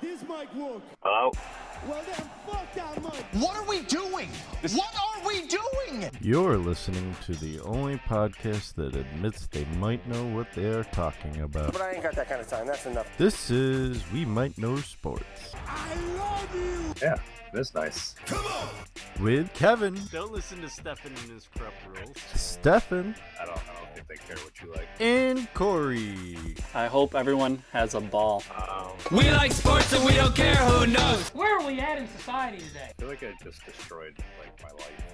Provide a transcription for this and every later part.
this mic work? Hello? Well then, fuck that mic. What are we doing? What are we doing? You're listening to the only podcast that admits they might know what they are talking about. But I ain't got that kind of time. That's enough. This is We Might Know Sports. I love you. Yeah, that's nice. Come on. With Kevin, Don't listen to Stefan and his corrupt rules. Stefan, I don't think they care what you like. and Corey. I hope everyone has a ball. We like sports and we don't care who knows. Where are we at in society today? I feel like I just destroyed my life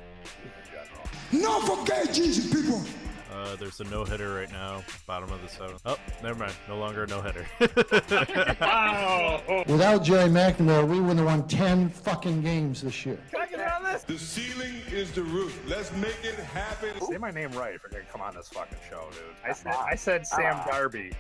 in general. No forget Jesus, people. There's a no-hitter right now, bottom of the seventh. Oh, never mind. No longer a no-hitter. Wow! Without Jerry McNamara, we wouldn't have won 10 fucking games this year. Can I get on this? The ceiling is the roof. Let's make it happen. Say my name right if you're gonna come on this fucking show, dude. I said Sam Darby.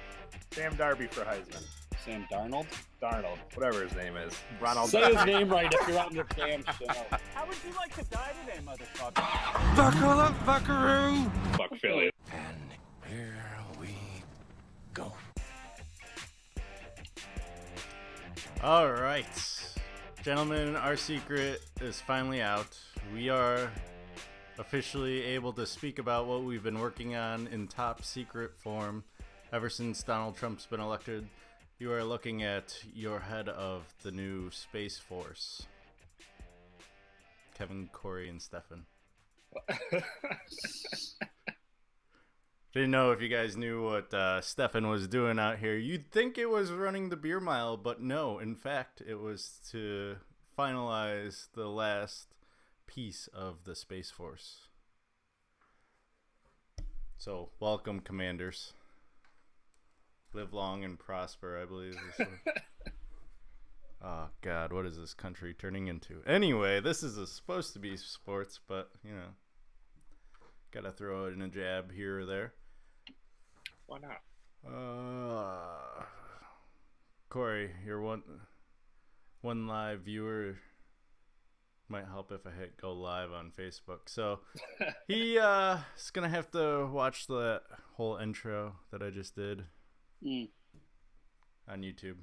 Sam Darby for Heisman. Sam Darnold? Darnold, whatever his name is. Ronald. Say his name right if you're on your damn show. How would you like to die today, motherfucker? Buckle up, buckaroo! Fuck Philly. And here we go. All right. Gentlemen, our secret is finally out. We are officially able to speak about what we've been working on in top secret form ever since Donald Trump's been elected. You are looking at your head of the new Space Force. Kevin, Corey, and Stefan. Didn't know if you guys knew what Stefan was doing out here. You'd think it was running the beer mile, but no. In fact, it was to finalize the last piece of the Space Force. So, welcome, Commanders. Live long and prosper, I believe. Oh, God, what is this country turning into? Anyway, this is supposed to be sports, but, you know, gotta throw in a jab here or there. Why not? Corey, your one live viewer might help if I hit go live on Facebook. So he is gonna have to watch the whole intro that I just did on YouTube.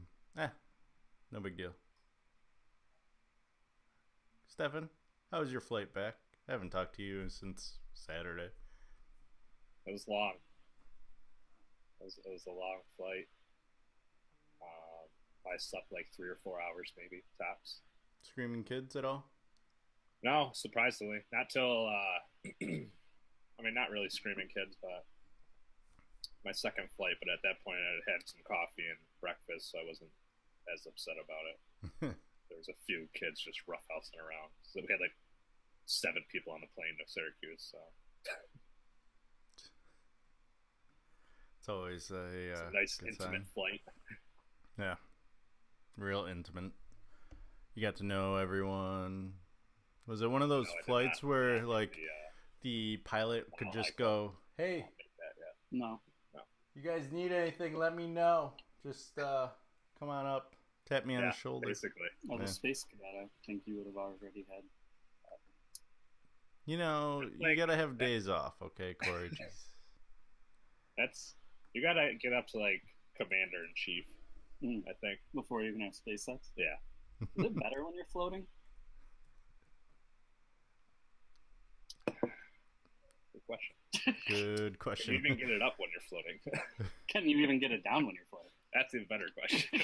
No big deal. Stefan, how was your flight back? I haven't talked to you since Saturday. It was long. It was a long flight. I slept like 3 or 4 hours, maybe tops. Screaming kids at all? No, surprisingly, not till. I mean, not really screaming kids, but my second flight. But at that point, I had some coffee and breakfast, so I wasn't as upset about it. There was a few kids just roughhousing around. So we had like 7 people on the plane to Syracuse. So it's always it's a nice intimate flight. Yeah, real intimate. You got to know everyone. Was it one of those flights where like the pilot could just go, "Hey, No. you guys need anything? Let me know. Just come on up, tap me on the shoulder." Basically. Well, the space cadet, I think you would have already had. You know, you gotta have days off, okay, Corey? Jeez. You gotta get up to like commander in chief. I think Before you even have SpaceX? Yeah. Is it better when you're floating? Good question. Good Can question. you even get it up when you're floating? Can you even get it down when you're floating? That's a better question.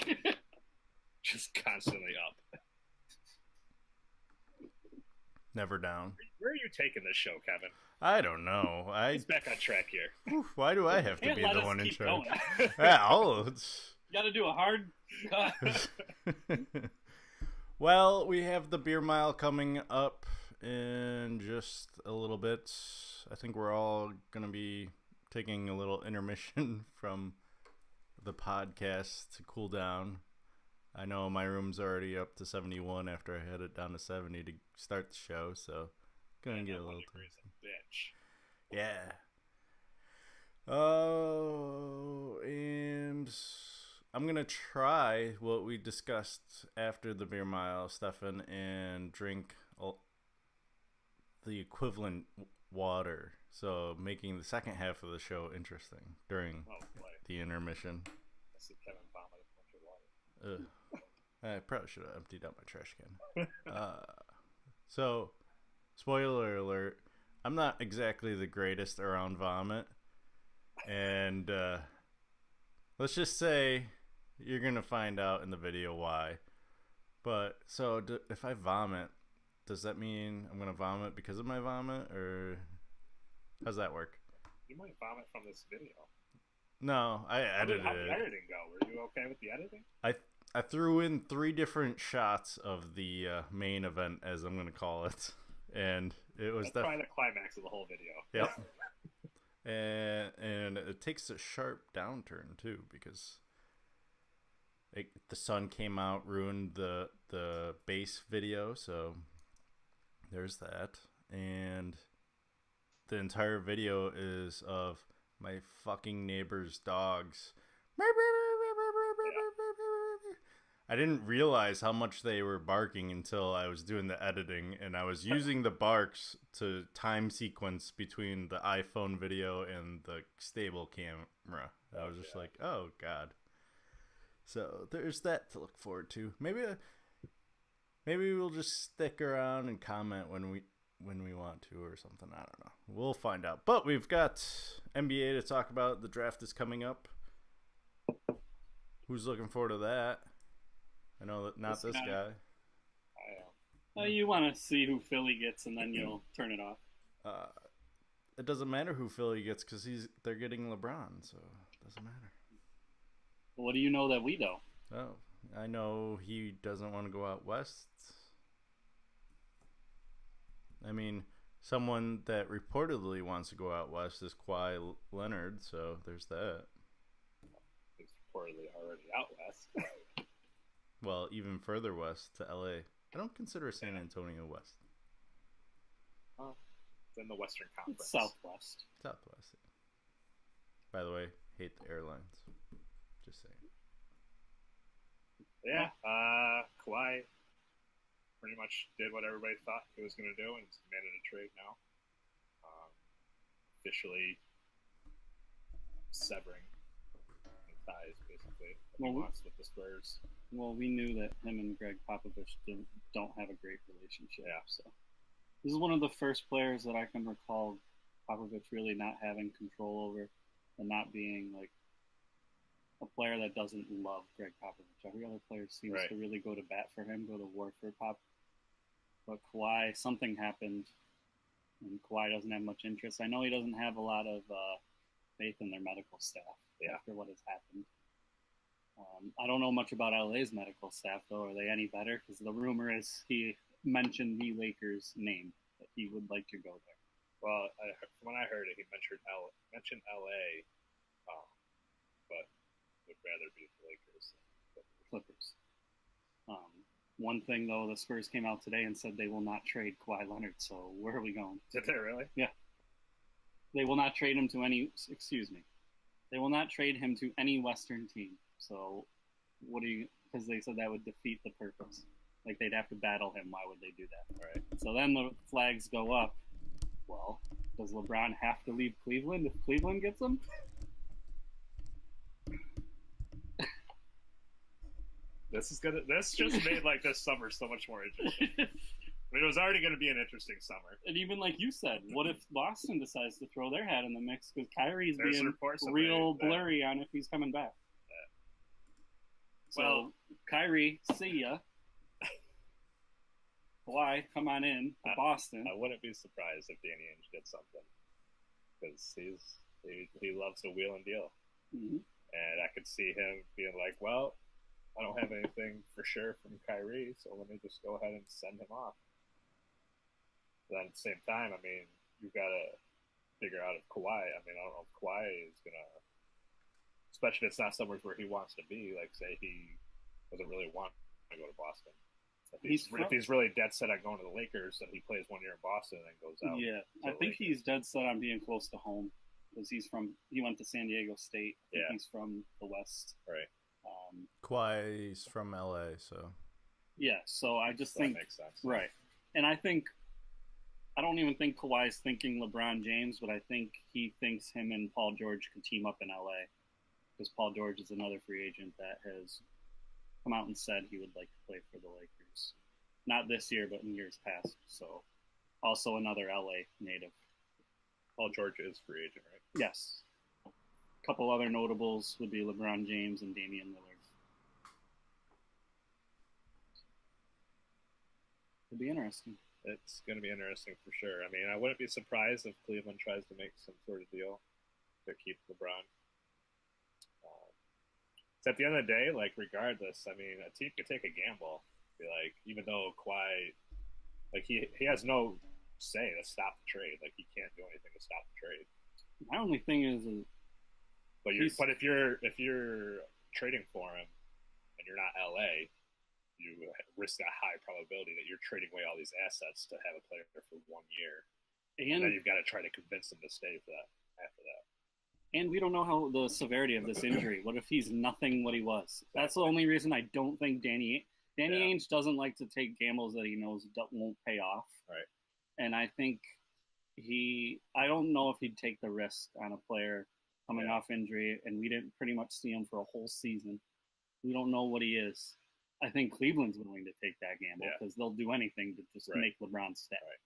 Just constantly up. Never down. Where are you taking this show, Kevin? I don't know. He's back on track here. Why do I have to Can't be let the us one in keep charge? going. Yeah, You gotta do a hard cut. Well, we have the beer mile coming up in just a little bit. I think we're all going to be taking a little intermission from the podcast to cool down. I know my room's already up to 71 after I had it down to 70 to start the show, so gonna get a little bitch. Yeah. Oh, and I'm gonna try what we discussed after the beer mile, Stefan, and drink the equivalent water. So making the second half of the show interesting during the intermission. I see Kevin vomit a bunch of water. I probably should have emptied out my trash can. So, spoiler alert, I'm not exactly the greatest around vomit. And let's just say you're going to find out in the video why. But, so if I vomit, does that mean I'm going to vomit because of my vomit? Or how's that work? You might vomit from this video. No, I edited How did it. the editing go? Were you okay with the editing? I threw in 3 different shots of the main event, as I'm going to call it. And it was That's probably the climax of the whole video. Yep. and it takes a sharp downturn too, because the sun came out, ruined the base video, so there's that. And the entire video is of my fucking neighbor's dogs. I didn't realize how much they were barking until I was doing the editing, and I was using the barks to time sequence between the iPhone video and the stable camera. I was just like, oh god. So there's that to look forward to. Maybe we'll just stick around and comment when we want to or something. I don't know. We'll find out. But we've got NBA to talk about. The draft is coming up. Who's looking forward to that? I know that not this guy. You want to see who Philly gets, and then you'll turn it off. It doesn't matter who Philly gets because they're getting LeBron, so it doesn't matter. What do you know that we don't? Oh, I know he doesn't want to go out west. I mean, someone that reportedly wants to go out west is Kawhi Leonard, so there's that. He's reportedly already out west. Well, even further west to LA. I don't consider San Antonio west. It's in the Western Conference. It's southwest. Southwest. By the way, hate the airlines. Just saying. Yeah, Kawhi pretty much did what everybody thought he was going to do, and he's demanded a trade now. Officially severing the ties, basically, that he wants with the Spurs. Well, we knew that him and Greg Popovich don't have a great relationship. Yeah. So this is one of the first players that I can recall Popovich really not having control over, and not being like a player that doesn't love Greg Popovich. Every other player seems to really go to bat for him, go to war for Pop. But Kawhi, something happened, and Kawhi doesn't have much interest. I know he doesn't have a lot of faith in their medical staff after what has happened. I don't know much about LA's medical staff, though. Are they any better? Because the rumor is he mentioned the Lakers' name, that he would like to go there. Well, when I heard it, he mentioned LA, but would rather be the Lakers than the Clippers. One thing, though, the Spurs came out today and said they will not trade Kawhi Leonard, so where are we going? Did they really? Yeah. They will not trade him to any, they will not trade him to any Western team. So because they said that would defeat the purpose. Like, they'd have to battle him. Why would they do that? Right. So then the flags go up. Well, does LeBron have to leave Cleveland if Cleveland gets him? This just made like this summer so much more interesting. I mean, it was already going to be an interesting summer. And even like you said, what if Boston decides to throw their hat in the mix because Kyrie's There's being reports of real blurry on if he's coming back? So, Well, Kyrie, see ya. Kawhi, come on in to Boston. I wouldn't be surprised if Danny Ainge did something, because he loves to wheel and deal, and I could see him being like, "Well, I don't have anything for sure from Kyrie, so let me just go ahead and send him off." But then at the same time, I mean, you've got to figure out if Kawhi. I mean, I don't know if Kawhi is gonna, especially if it's not somewhere where he wants to be. Like, say he doesn't really want to go to Boston. If he's really dead set on going to the Lakers, then he plays 1 year in Boston and then goes out. Yeah, I think he's dead set on being close to home because he went to San Diego State. I think he's from the West. Right. Kawhi's from LA, so. Yeah, so I just think that makes sense. Right. And I don't even think Kawhi's thinking LeBron James, but I think he thinks him and Paul George could team up in LA because Paul George is another free agent that has come out and said he would like to play for the Lakers. Not this year, but in years past. So, also another LA native. Paul George is free agent, right? Yes. A couple other notables would be LeBron James and Damian Lillard. It'd be interesting. It's going to be interesting for sure. I mean, I wouldn't be surprised if Cleveland tries to make some sort of deal to keep LeBron. So at the end of the day, like, regardless, I mean, a team could take a gamble. Be like, even though Kawhi, like, he has no say to stop the trade. Like, he can't do anything to stop the trade. My only thing is but if you're trading for him and you're not LA, you risk a high probability that you're trading away all these assets to have a player for 1 year, and then you've got to try to convince him to stay for that after that. And we don't know how the severity of this injury. What if he's nothing what he was? That's the only reason I don't think Danny Ainge doesn't like to take gambles that he knows won't pay off. Right. And I think I don't know if he'd take the risk on a player coming off injury, and we didn't pretty much see him for a whole season. We don't know what he is. I think Cleveland's willing to take that gamble because they'll do anything to just make LeBron stay. Right.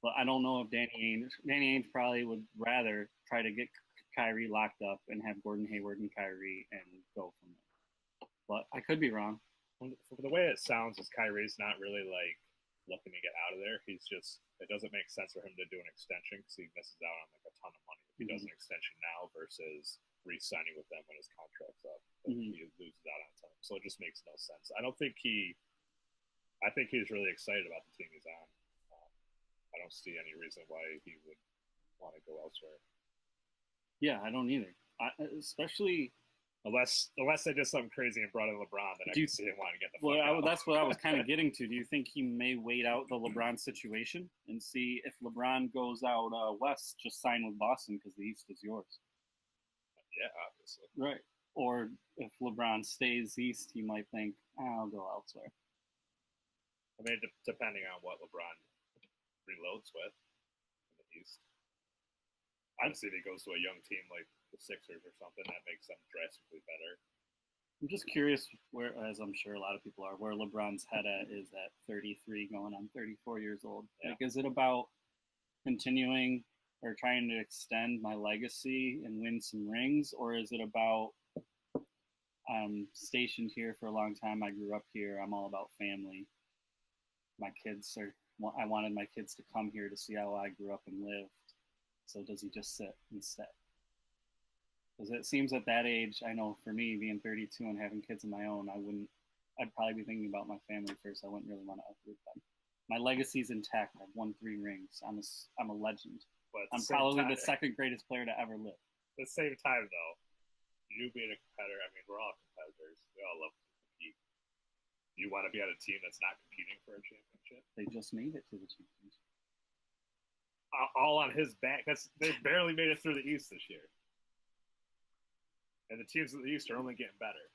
But I don't know if Danny Ainge probably would rather try to get Kyrie locked up and have Gordon Hayward and Kyrie and go from there. But I could be wrong. From the way it sounds, is Kyrie's not really like looking to get out of there. He's just, it doesn't make sense for him to do an extension because he misses out on like a ton of money if he does an extension now versus re-signing with them when his contract's up. He loses out on time. So it just makes no sense. I think he's really excited about the team he's on. I don't see any reason why he would want to go elsewhere. Yeah, I don't either. Especially unless they did something crazy and brought in LeBron, then I can see him wanting to get the fuck out. That's what I was kind of getting to. Do you think he may wait out the LeBron situation and see if LeBron goes out west, just sign with Boston because the East is yours? Yeah, obviously. Right. Or if LeBron stays East, he might think, I'll go elsewhere. I mean, depending on what LeBron reloads with in the East. I'd see if he goes to a young team like the Sixers or something that makes them drastically better. I'm just curious where, as I'm sure a lot of people are, where LeBron's head is at 33 going on 34 years old. Yeah. Like, is it about continuing or trying to extend my legacy and win some rings? Or is it about I'm stationed here for a long time, I grew up here, I'm all about family. I wanted my kids to come here to see how I grew up and lived. So does he just sit and stay? Because it seems at that age, I know for me, being 32 and having kids of my own, I'd probably be thinking about my family first. I wouldn't really want to uproot them. My legacy's intact. I've won 3 rings. I'm a legend. But I'm probably the second greatest player to ever live. At the same time, though, you being a competitor, I mean, we're all competitors. We all love to compete. You want to be on a team that's not competing for a championship? They just made it to the championship. All on his back. They barely made it through the East this year. And the teams in the East are only getting better.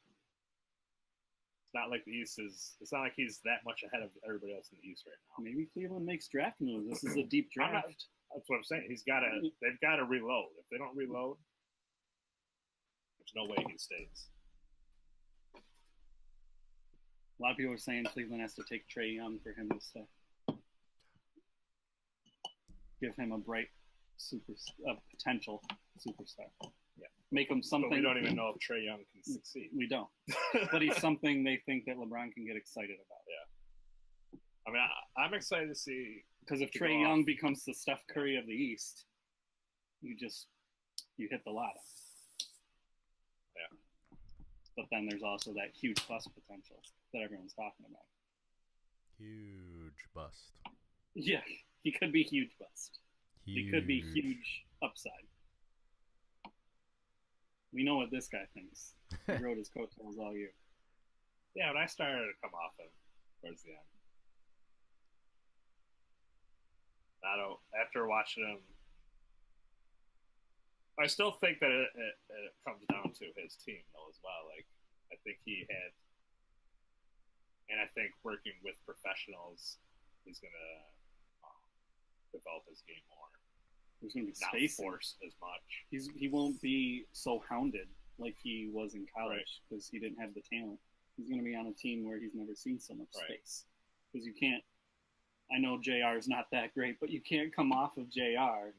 It's not like it's not like he's that much ahead of everybody else in the East right now. Maybe Cleveland makes draft moves. This is a deep draft. That's what I'm saying. They've got to reload. If they don't reload, there's no way he stays. A lot of people are saying Cleveland has to take Trae Young for him to stay. Give him a bright potential superstar. Yeah, make him something. But we don't even know if Trae Young can succeed. We don't. But he's something they think that LeBron can get excited about. Yeah. I mean, I'm excited to see, because if Trae Young becomes the Steph Curry of the East, you hit the lotto. Yeah. But then there's also that huge bust potential that everyone's talking about. Huge bust. Yeah, he could be huge bust. He could be huge upside. We know what this guy thinks. He rode his coattails all year. Yeah, when I started to come off him towards the end. After watching him, I still think that it comes down to his team, though, as well. Like, I think I think working with professionals, he's going to develop his game more. He's going to be not spacing. Force as much. He won't be so hounded like he was in college because he didn't have the talent. he's going to be on a team where he's never seen so much Right. space. Because you can't, I know JR is not that great, but you can't come off of JR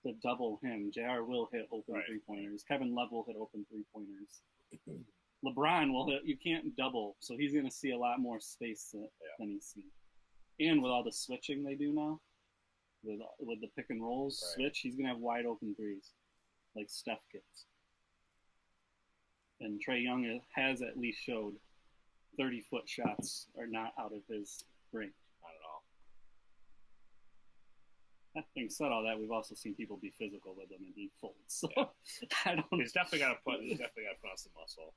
to double him. JR will hit open Right. three-pointers. Kevin Love will hit open three-pointers. LeBron will hit, you can't double, so he's going to see a lot more space than he's seen. And with all the switching they do now, with the pick and rolls switch, he's going to have wide open threes, like Steph gets. And Trae Young has at least showed 30-foot shots are not out of his range. Not at all. Having said all that, we've also seen people be physical with him and he folds. So Yeah. I don't. He's definitely got to put on some muscle.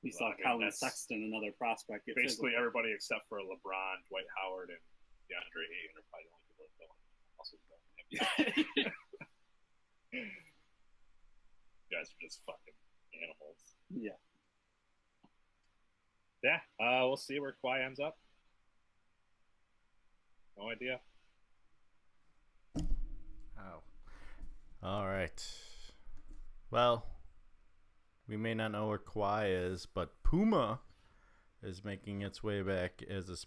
We saw I mean, Colin that's Sexton, another prospect, get basically physical. everybody except for LeBron, Dwight Howard, and DeAndre Ayton are probably the only people that don't muscle go in the NBA. Guys are just fucking animals. Yeah. Yeah, we'll see where Kawhi ends up. No idea. Oh. All right. Well, we may not know where Kawhi is, but Puma is making its way back as a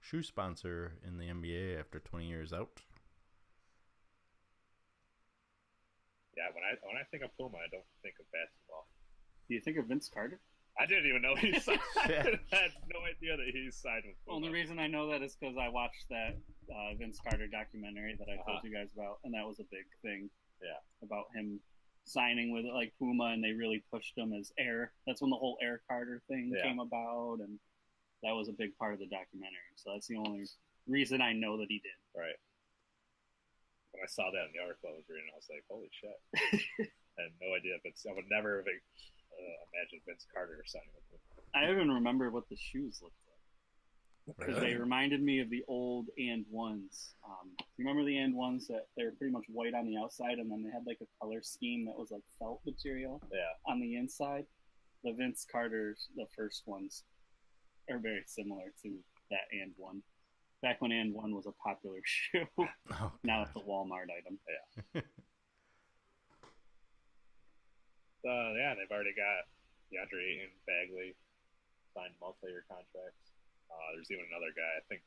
shoe sponsor in the NBA after 20 years out. Yeah, when I think of Puma, I don't think of basketball. Do you think of Vince Carter? I didn't even know he signed. I had no idea that he signed with Puma. Only reason I know that is because I watched that Vince Carter documentary that I told you guys about, and that was a big thing. Yeah. About him signing with like Puma, and they really pushed him as Air. That's when the whole Air Carter thing came about, and that was a big part of the documentary. So that's the only reason I know that he did. Right. When I saw that in the article I was reading, I was like, holy shit. I had no idea. I would never have imagined Vince Carter signing with him. I even remember what the shoes looked like. Because they reminded me of the old And Ones. You remember the And Ones that they were pretty much white on the outside, and then they had like a color scheme that was like felt material on the inside? The Vince Carter's, the first ones, are very similar to that And One. Back when And One was a popular shoe. Oh, now it's a Walmart item. Yeah. Yeah, they've already got DeAndre Ayton, Bagley, signed multi-year contracts. There's even another guy, I think,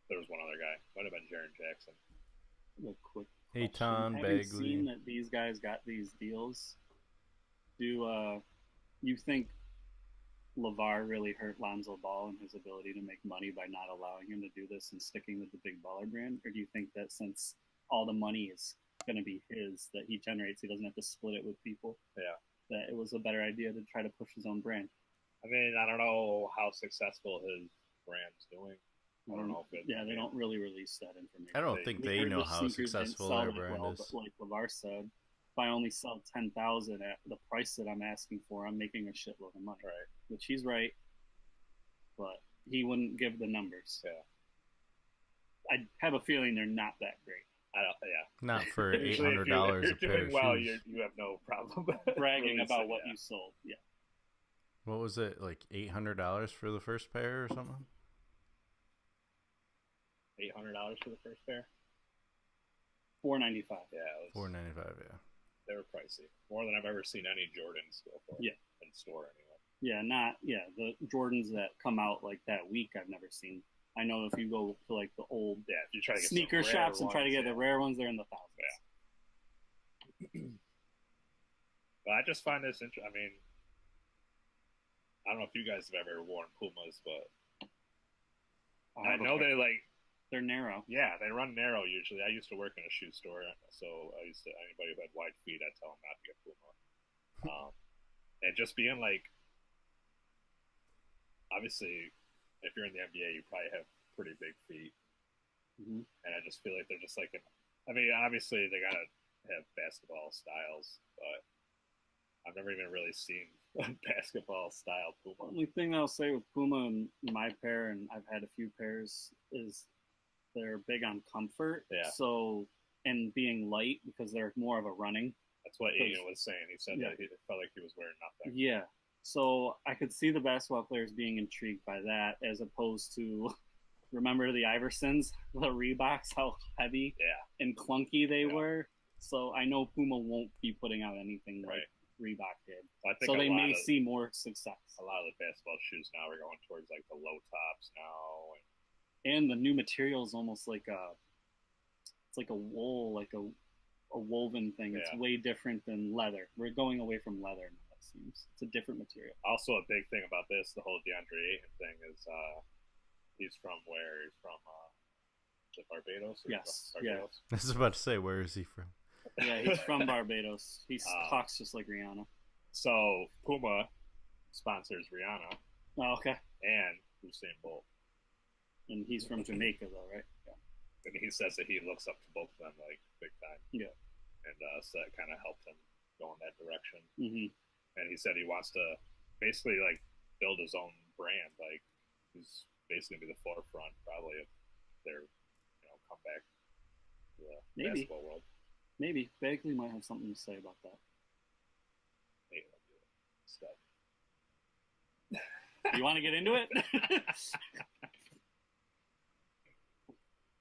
there was one other guy. Might have been Jaren Jackson. A quick Ayton, Having Bagley. seen that these guys got these deals, do you think LeVar really hurt Lonzo Ball and his ability to make money by not allowing him to do this and sticking with the big baller brand? Or do you think that since all the money is going to be his that he generates, he doesn't have to split it with people? Yeah. That it was a better idea to try to push his own brand? I mean, I don't know how successful his brand's doing. I don't know if it. Yeah, they don't really release that information. I don't think they heard know the how sneakers didn't successful sell their that brand is. But like LeVar said, if I only sell 10,000 at the price that I'm asking for, I'm making a shitload of money. Right. Which he's right, but he wouldn't give the numbers. Yeah. I have a feeling they're not that great. I don't. Yeah. Not for Usually if $800 a you're pair doing of well, shoes. you have no problem Bragging releasing, about what you sold. Yeah. What was it, like $800 for the first pair or something? $800 for the first pair. $495. Yeah, it was, $495, yeah. they were pricey. More than I've ever seen any Jordans go for. Yeah. In store anyway. Yeah, the Jordans that come out like that week I've never seen. I know if you go to like the old If you try to get sneaker some rare shops and try to ones, get the rare ones, they're in the thousands. Yeah. But I just find this interesting. I mean, I don't know if you guys have ever worn Pumas, but I know they they're narrow. Yeah, they run narrow usually. I used to work in a shoe store, so anybody who had wide feet, I'd tell them not to get Puma. And just being like, obviously, if you're in the NBA, you probably have pretty big feet, and I just feel like they're just like, I mean, obviously they gotta have basketball styles, but I've never even really seen a basketball style Puma. Only thing I'll say with Puma and my pair, and I've had a few pairs, is they're big on comfort. Yeah. So, and being light because they're more of a running. That's what Ian was saying. He said that he felt like he was wearing nothing. Yeah. So I could see the basketball players being intrigued by that as opposed to, remember the Iversons, the Reeboks, how heavy and clunky they were? So I know Puma won't be putting out anything like Reebok did. I think So they may see more success. A lot of the basketball shoes now are going towards like the low tops now. And the new material is almost like it's like a wool, like a woven thing. It's way different than leather. We're going away from leather now, it seems. It's a different material. Also, a big thing about this, the whole DeAndre Ayton thing, is he's from where? He's from is it Barbados? Yes. Barbados? I was about to say, where is he from? Yeah, he's from Barbados. He talks just like Rihanna. So Puma sponsors Rihanna. Oh, okay. And Usain Bolt. And he's from Jamaica, though, right? Yeah. And he says that he looks up to both of them like big time. Yeah. And so that kind of helped him go in that direction. Mm-hmm. And he said he wants to basically like build his own brand. Like he's basically be the forefront probably of their comeback to the basketball world. Maybe Bagley might have something to say about that. You want to get into it?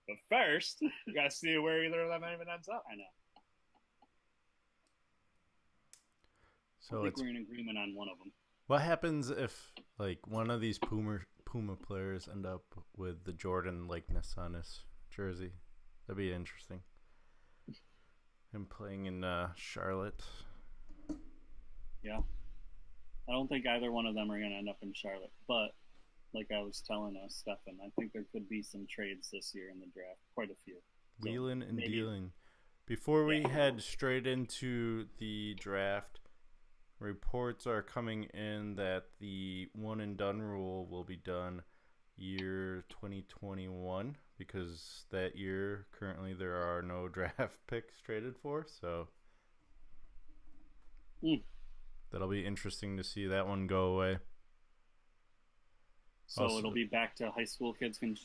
But first, you gotta see where either of them even ends up. I know. So I think we're in agreement on one of them. What happens if like one of these Puma players end up with the Jordan likeness on his jersey? That'd be interesting. Him playing in Charlotte. Yeah. I don't think either one of them are going to end up in Charlotte. But like I was telling Stefan, I think there could be some trades this year in the draft. Quite a few. Wheeling and dealing. Before we head straight into the draft, reports are coming in that the one and done rule will be done year 2021 because that year currently there are no draft picks traded for, so that'll be interesting to see that one go away. So also, it'll be back to high school kids can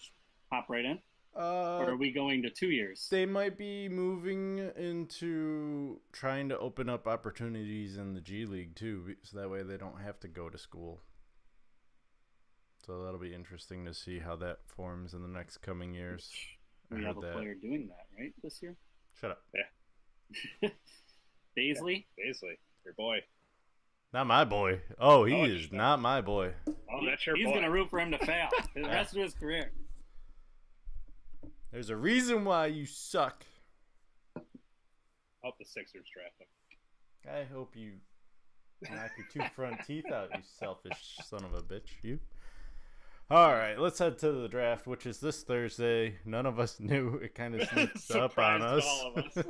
hop right in? Or are we going to 2 years? They might be moving into trying to open up opportunities in the G League too, so that way they don't have to go to school. So that'll be interesting to see how that forms in the next coming years. We have a player doing that, right, this year? Shut up. Yeah. Baisley? Yeah, Baisley, your boy. Not my boy. Oh, he is not my boy. Oh, that's your boy. He's going to root for him to fail the rest of his career. There's a reason why you suck. Hope the Sixers draft him. I hope you knock your two front teeth out, you selfish son of a bitch. You. All right, let's head to the draft, which is this Thursday. None of us knew. It kind of sneaks up on us. All of us.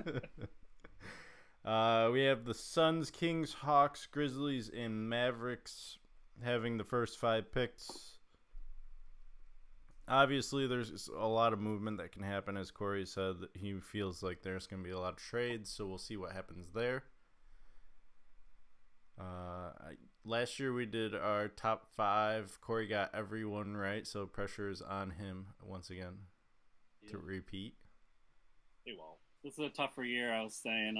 We have the Suns, Kings, Hawks, Grizzlies, and Mavericks having the first 5 picks. Obviously, there's a lot of movement that can happen. As Corey said, he feels like there's going to be a lot of trades, so we'll see what happens there. Last year we did our top 5. Corey got everyone right, so pressure is on him once again to repeat. He won't. This is a tougher year, I was saying.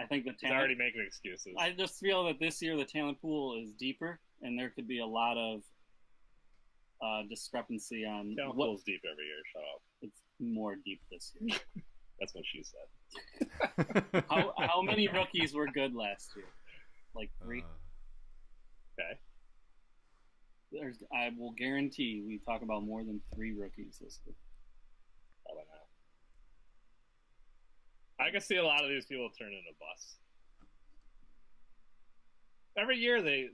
I think the He's talent... already making excuses. I just feel that this year the talent pool is deeper, and there could be a lot of discrepancy on talent pool's deep every year. Shut up. It's more deep this year. That's what she said. How many rookies were good last year? Like 3? Okay. I will guarantee we talk about more than 3 rookies this year. Probably not. I can see a lot of these people turn into busts. Every year they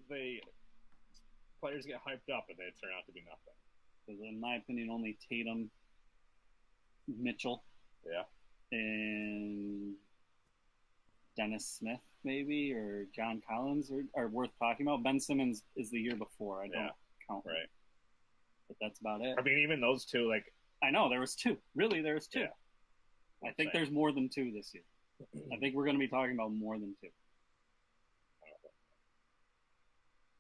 players get hyped up and they turn out to be nothing. Because in my opinion, only Tatum, Mitchell, and Dennis Smith maybe, or John Collins are worth talking about. Ben Simmons is the year before. I don't count him. Right. But that's about it. I mean, even those two, like... I know, there was 2. Really, there was 2. Yeah. I think there's more than 2 this year. I think we're going to be talking about more than 2.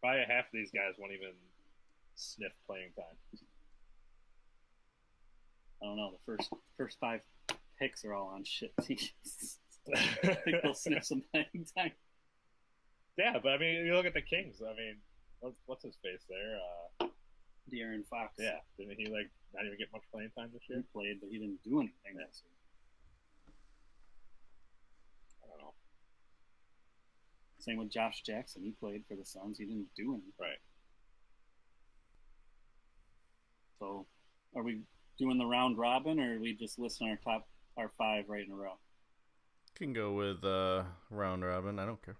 Probably half of these guys won't even sniff playing time. I don't know. The first 5 picks are all on shit teams. I think they'll sniff some playing time. Yeah, but I mean, you look at the Kings. I mean, what's his face there? De'Aaron Fox. Yeah, didn't he not even get much playing time this year? He played, but he didn't do anything this year. Same with Josh Jackson. He played for the Suns. He didn't do anything. Right. So, are we doing the round robin, or are we just listing our 5 right in a row? Can go with round robin. I don't care.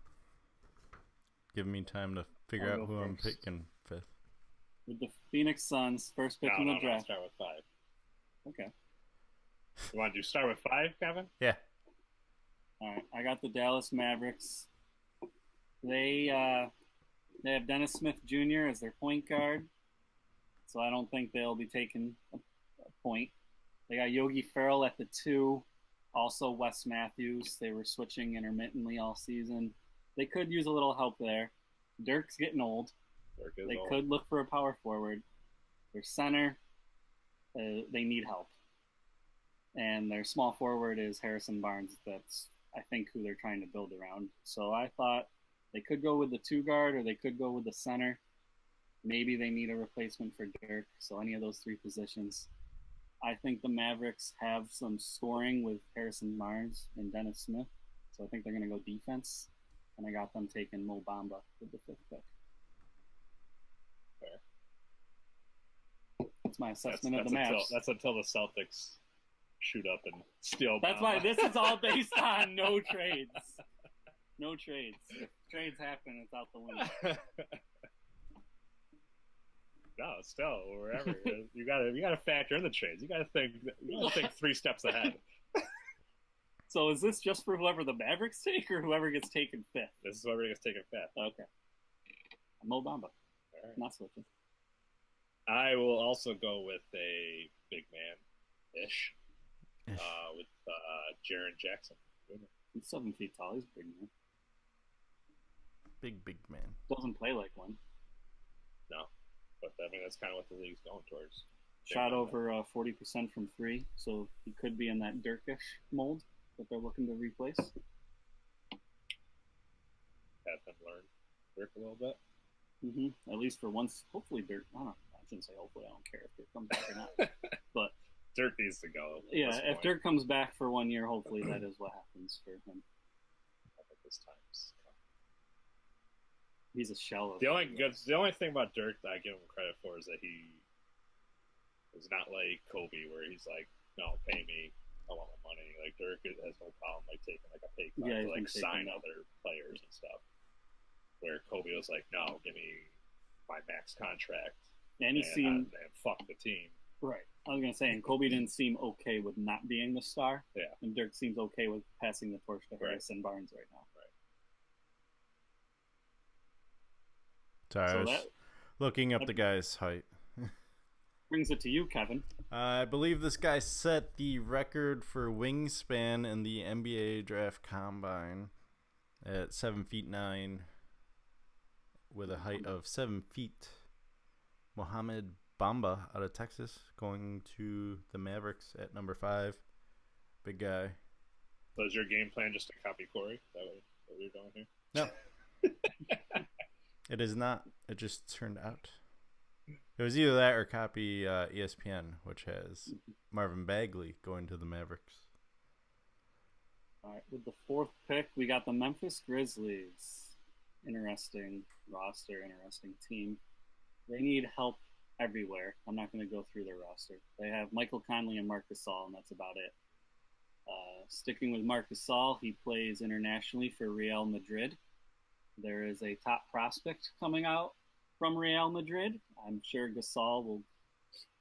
Give me time to figure I'll out go who I'm first. picking 5th. With the Phoenix Suns, first pick in the draft. Start with 5. Okay. You want to start with 5, Kevin? Yeah. All right. I got the Dallas Mavericks. They have Dennis Smith Jr. as their point guard, so I don't think they'll be taking a point. They got Yogi Ferrell at the 2, also Wes Matthews. They were switching intermittently all season. They could use a little help there. Dirk's getting old. They could look for a power forward. Their center, they need help. And their small forward is Harrison Barnes. That's, I think, who they're trying to build around. So I thought they could go with the 2 guard, or they could go with the center. Maybe they need a replacement for Dirk. So any of those 3 positions. I think the Mavericks have some scoring with Harrison Barnes and Dennis Smith. So I think they're going to go defense. And I got them taking Mo Bamba with the 5th pick. Fair. That's my assessment of the Mavs. That's until the Celtics shoot up and steal. That's why this is all based on no trades. No trades. If trades happen, it's out the window. No, still wherever you gotta factor in the trades. You gotta think 3 steps ahead. So is this just for whoever the Mavericks take, or whoever gets taken 5th? This is whoever gets taken 5th. Okay. Mo Bamba. Right. Not switching. I will also go with a big man-ish. With Jaren Jackson. He's 7 feet tall. He's a big man. Big man. Doesn't play like one. No. But, I mean, that's kind of what the league's going towards. Shot over 40% from 3, so he could be in that Dirkish mold that they're looking to replace. Have them learn Dirk a little bit. Mm-hmm. At least for once. Hopefully Dirk. I don't know. I shouldn't say hopefully. I don't care if Dirk comes back or not. But Dirk needs to go. Yeah, if Dirk comes back for 1 year, hopefully that is what happens for him. I think this time's come. He's a shell of the only thing about Dirk that I give him credit for is that he is not like Kobe, where he's like, "No, pay me, I want my money." Like Dirk has no problem like taking like a pay cut to like sign other players and stuff. Where Kobe was like, "No, give me my max contract," and he seemed and fuck the team. Right. I was gonna say, and Kobe didn't seem okay with not being the star. Yeah. And Dirk seems okay with passing the torch to Harrison Barnes right now. Right. Sorry, I was looking up the guy's height. Brings it to you, Kevin. I believe this guy set the record for wingspan in the NBA Draft Combine at 7'9", with a height of 7 feet. Mohamed Bamba out of Texas going to the Mavericks at number 5. Big guy. So is your game plan just to copy Corey? Is that what you're doing here? No. It is not. It just turned out. It was either that or copy ESPN, which has Marvin Bagley going to the Mavericks. All right, with the 4th pick, we got the Memphis Grizzlies. Interesting roster, interesting team. They need help everywhere. I'm not going to go through their roster. They have Michael Conley and Marc Gasol, and that's about it. Sticking with Marc Gasol, he plays internationally for Real Madrid. There is a top prospect coming out from Real Madrid. I'm sure Gasol will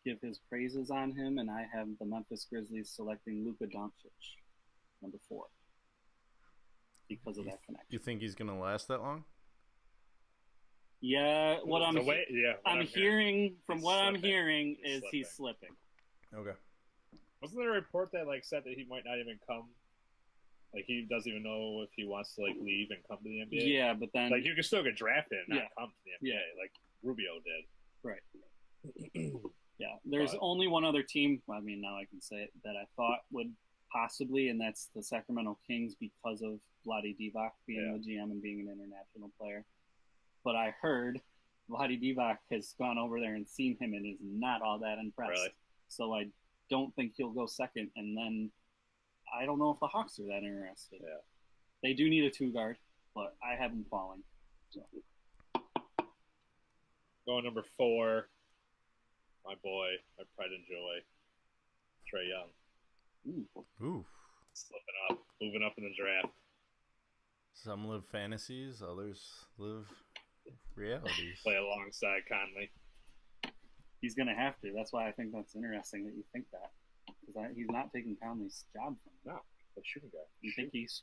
give his praises on him, and I have the Memphis Grizzlies selecting Luka Doncic, number 4, because of that connection. You think he's going to last that long? Yeah, what I'm hearing is slipping. he's slipping. Okay. Wasn't there a report that like said that he might not even come? Like he doesn't even know if he wants to like leave and come to the NBA. Yeah, but then like you can still get drafted and not come to the NBA, like Rubio did. Right. Yeah, there's only one other team. I mean, now I can say it, that I thought would possibly, and that's the Sacramento Kings because of Vlade Divac being the GM and being an international player. But I heard Vlade Divac has gone over there and seen him and is not all that impressed. Really? So I don't think he'll go second. And then I don't know if the Hawks are that interested. Yeah. They do need a 2 guard. but I have him falling. So. Going number 4, my boy, my pride and joy, Trae Young. Ooh. Slipping up, moving up in the draft. Some live fantasies, others live realities. Play alongside Conley. He's going to have to. That's why I think that's interesting that you think that. Because he's not taking Conley's job from him. No, the shooting guard. You think he's...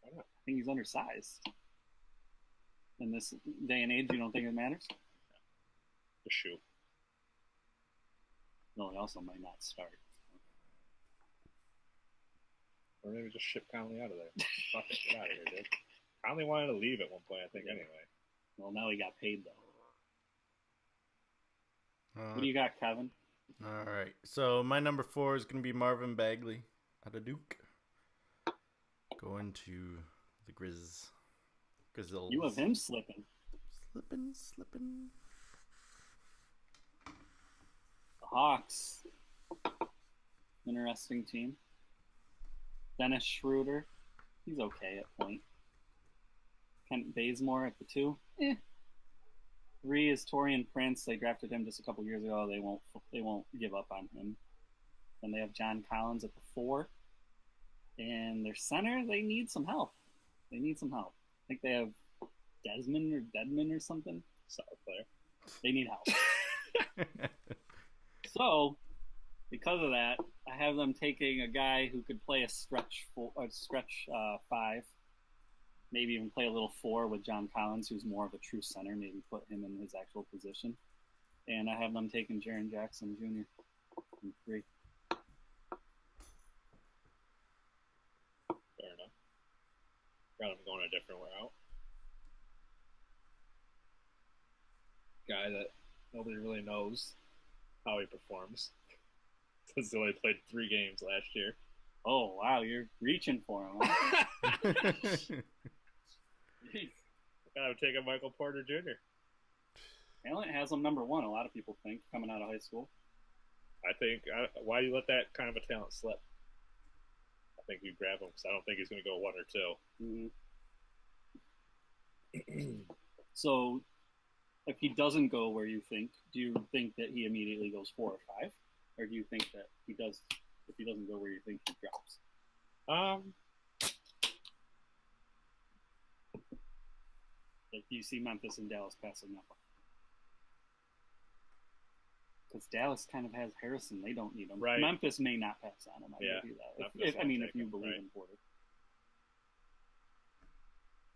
Why not? I think he's undersized. In this day and age, you don't think it matters? The shoe. No, he also might not start. Or maybe just ship Conley out of there. Fuck it, get out of here, dude. Conley wanted to leave at one point, I think, anyway. Well, now he got paid, though. What do you got, Kevin? All right. So my number 4 is going to be Marvin Bagley out of Duke. Going to the Grizzlies. You have him slipping. Slipping. The Hawks. Interesting team. Dennis Schroeder. He's okay at point. Kent Bazemore at the 2. 3 is Torian Prince. They drafted him just a couple years ago. They won't give up on him. Then they have John Collins at the 4. And their center, they need some help. I think they have Deadman or something. Solid player. They need help. So, because of that, I have them taking a guy who could play a stretch 5, maybe even play a little 4 with John Collins, who's more of a true center. Maybe put him in his actual position. And I have them taking Jaren Jackson Jr. in 3. Fair enough. Got him going a different route. Guy that nobody really knows how he performs. Because he only played 3 games last year. Oh, wow, you're reaching for him. Huh? I'm taking Michael Porter Jr. Talent has him number 1, a lot of people think, coming out of high school. I think, why do you let that kind of a talent slip? I think you grab him because I don't think he's going to go 1 or 2. Mm-hmm. So, if he doesn't go where you think, do you think that he immediately goes 4 or 5? Or do you think that he does, if he doesn't go where you think, he drops? Like, do you see Memphis and Dallas passing up? Because Dallas kind of has Harrison. They don't need him. Right. Memphis may not pass on him. I give you that. If you believe in Porter.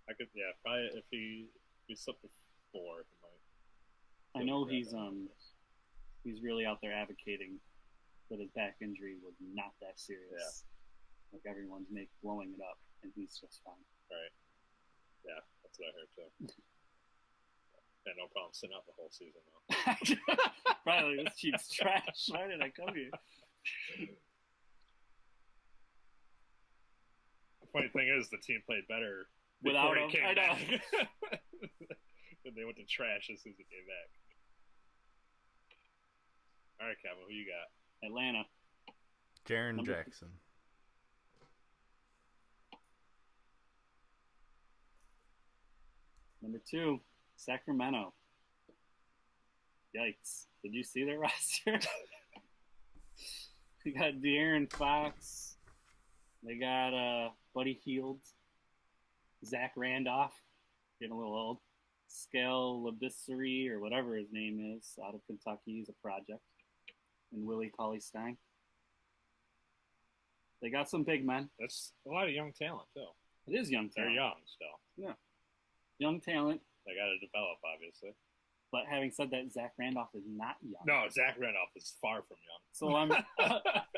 I could, probably if he slipped to 4, he might. I know he's really out there advocating that his back injury was not that serious. Yeah. Like everyone's blowing it up, and he's just fine. Right. Yeah, that's what I heard too. Yeah, no problem sitting out the whole season though. Probably this team's trash. Why did I come here? The funny thing is, the team played better without before him. he came I know. back. And they went to trash as soon as he came back. All right, Kevin, who you got? Atlanta. Jaren Jackson. Number 2, Sacramento. Yikes. Did you see their roster? We got De'Aaron Fox. They got Buddy Hield. Zach Randolph. Getting a little old. Skel Labisserie, or whatever his name is, out of Kentucky. He's a project. And Willie Cauley-Stein. They got some big men. That's a lot of young talent, too. It is young talent. They're young still. Yeah. Young talent. They got to develop, obviously. But having said that, Zach Randolph is not young. No, Zach Randolph is far from young. So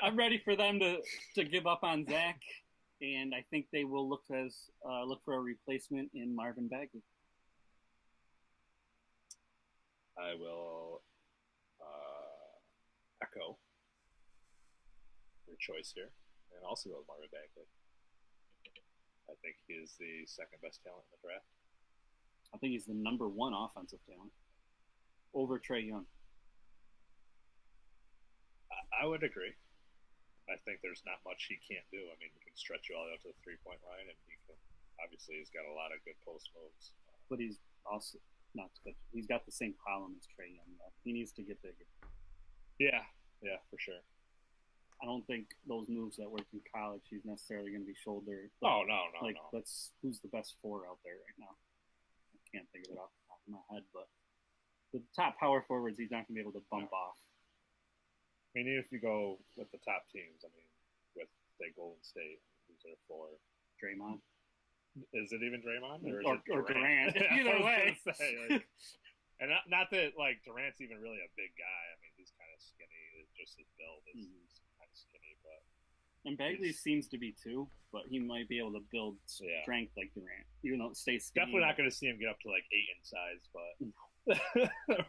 I'm ready for them to give up on Zach, and I think they will look for a replacement in Marvin Bagley. I will echo your choice here, and also go with Marvin Bagley. I think he is the second best talent in the draft. I think he's the number 1 offensive talent over Trae Young. I would agree. I think there's not much he can't do. I mean, he can stretch you all the way up to the 3-point line, and he can obviously he's got a lot of good post moves. But he's also not good. He's got the same problem as Trae Young, though. He needs to get bigger. Yeah, for sure. I don't think those moves that worked in college, he's necessarily going to be shoulder. Oh, no. Who's the best four out there right now? I can't think of it off the top of my head, but the top power forwards, he's not going to be able to bump off. I mean, even if you go with the top teams, I mean, with, say, Golden State, who's there for? Draymond. Is it even Draymond? Or Durant. Either way. And not that, like, Durant's even really a big guy. I mean, he's kind of skinny. Just his build is kind of skinny. But and Bagley seems to be, too. But he might be able to build strength like Durant. Even though it stays skinny. Definitely not going to see him get up to, like, 8 in size, but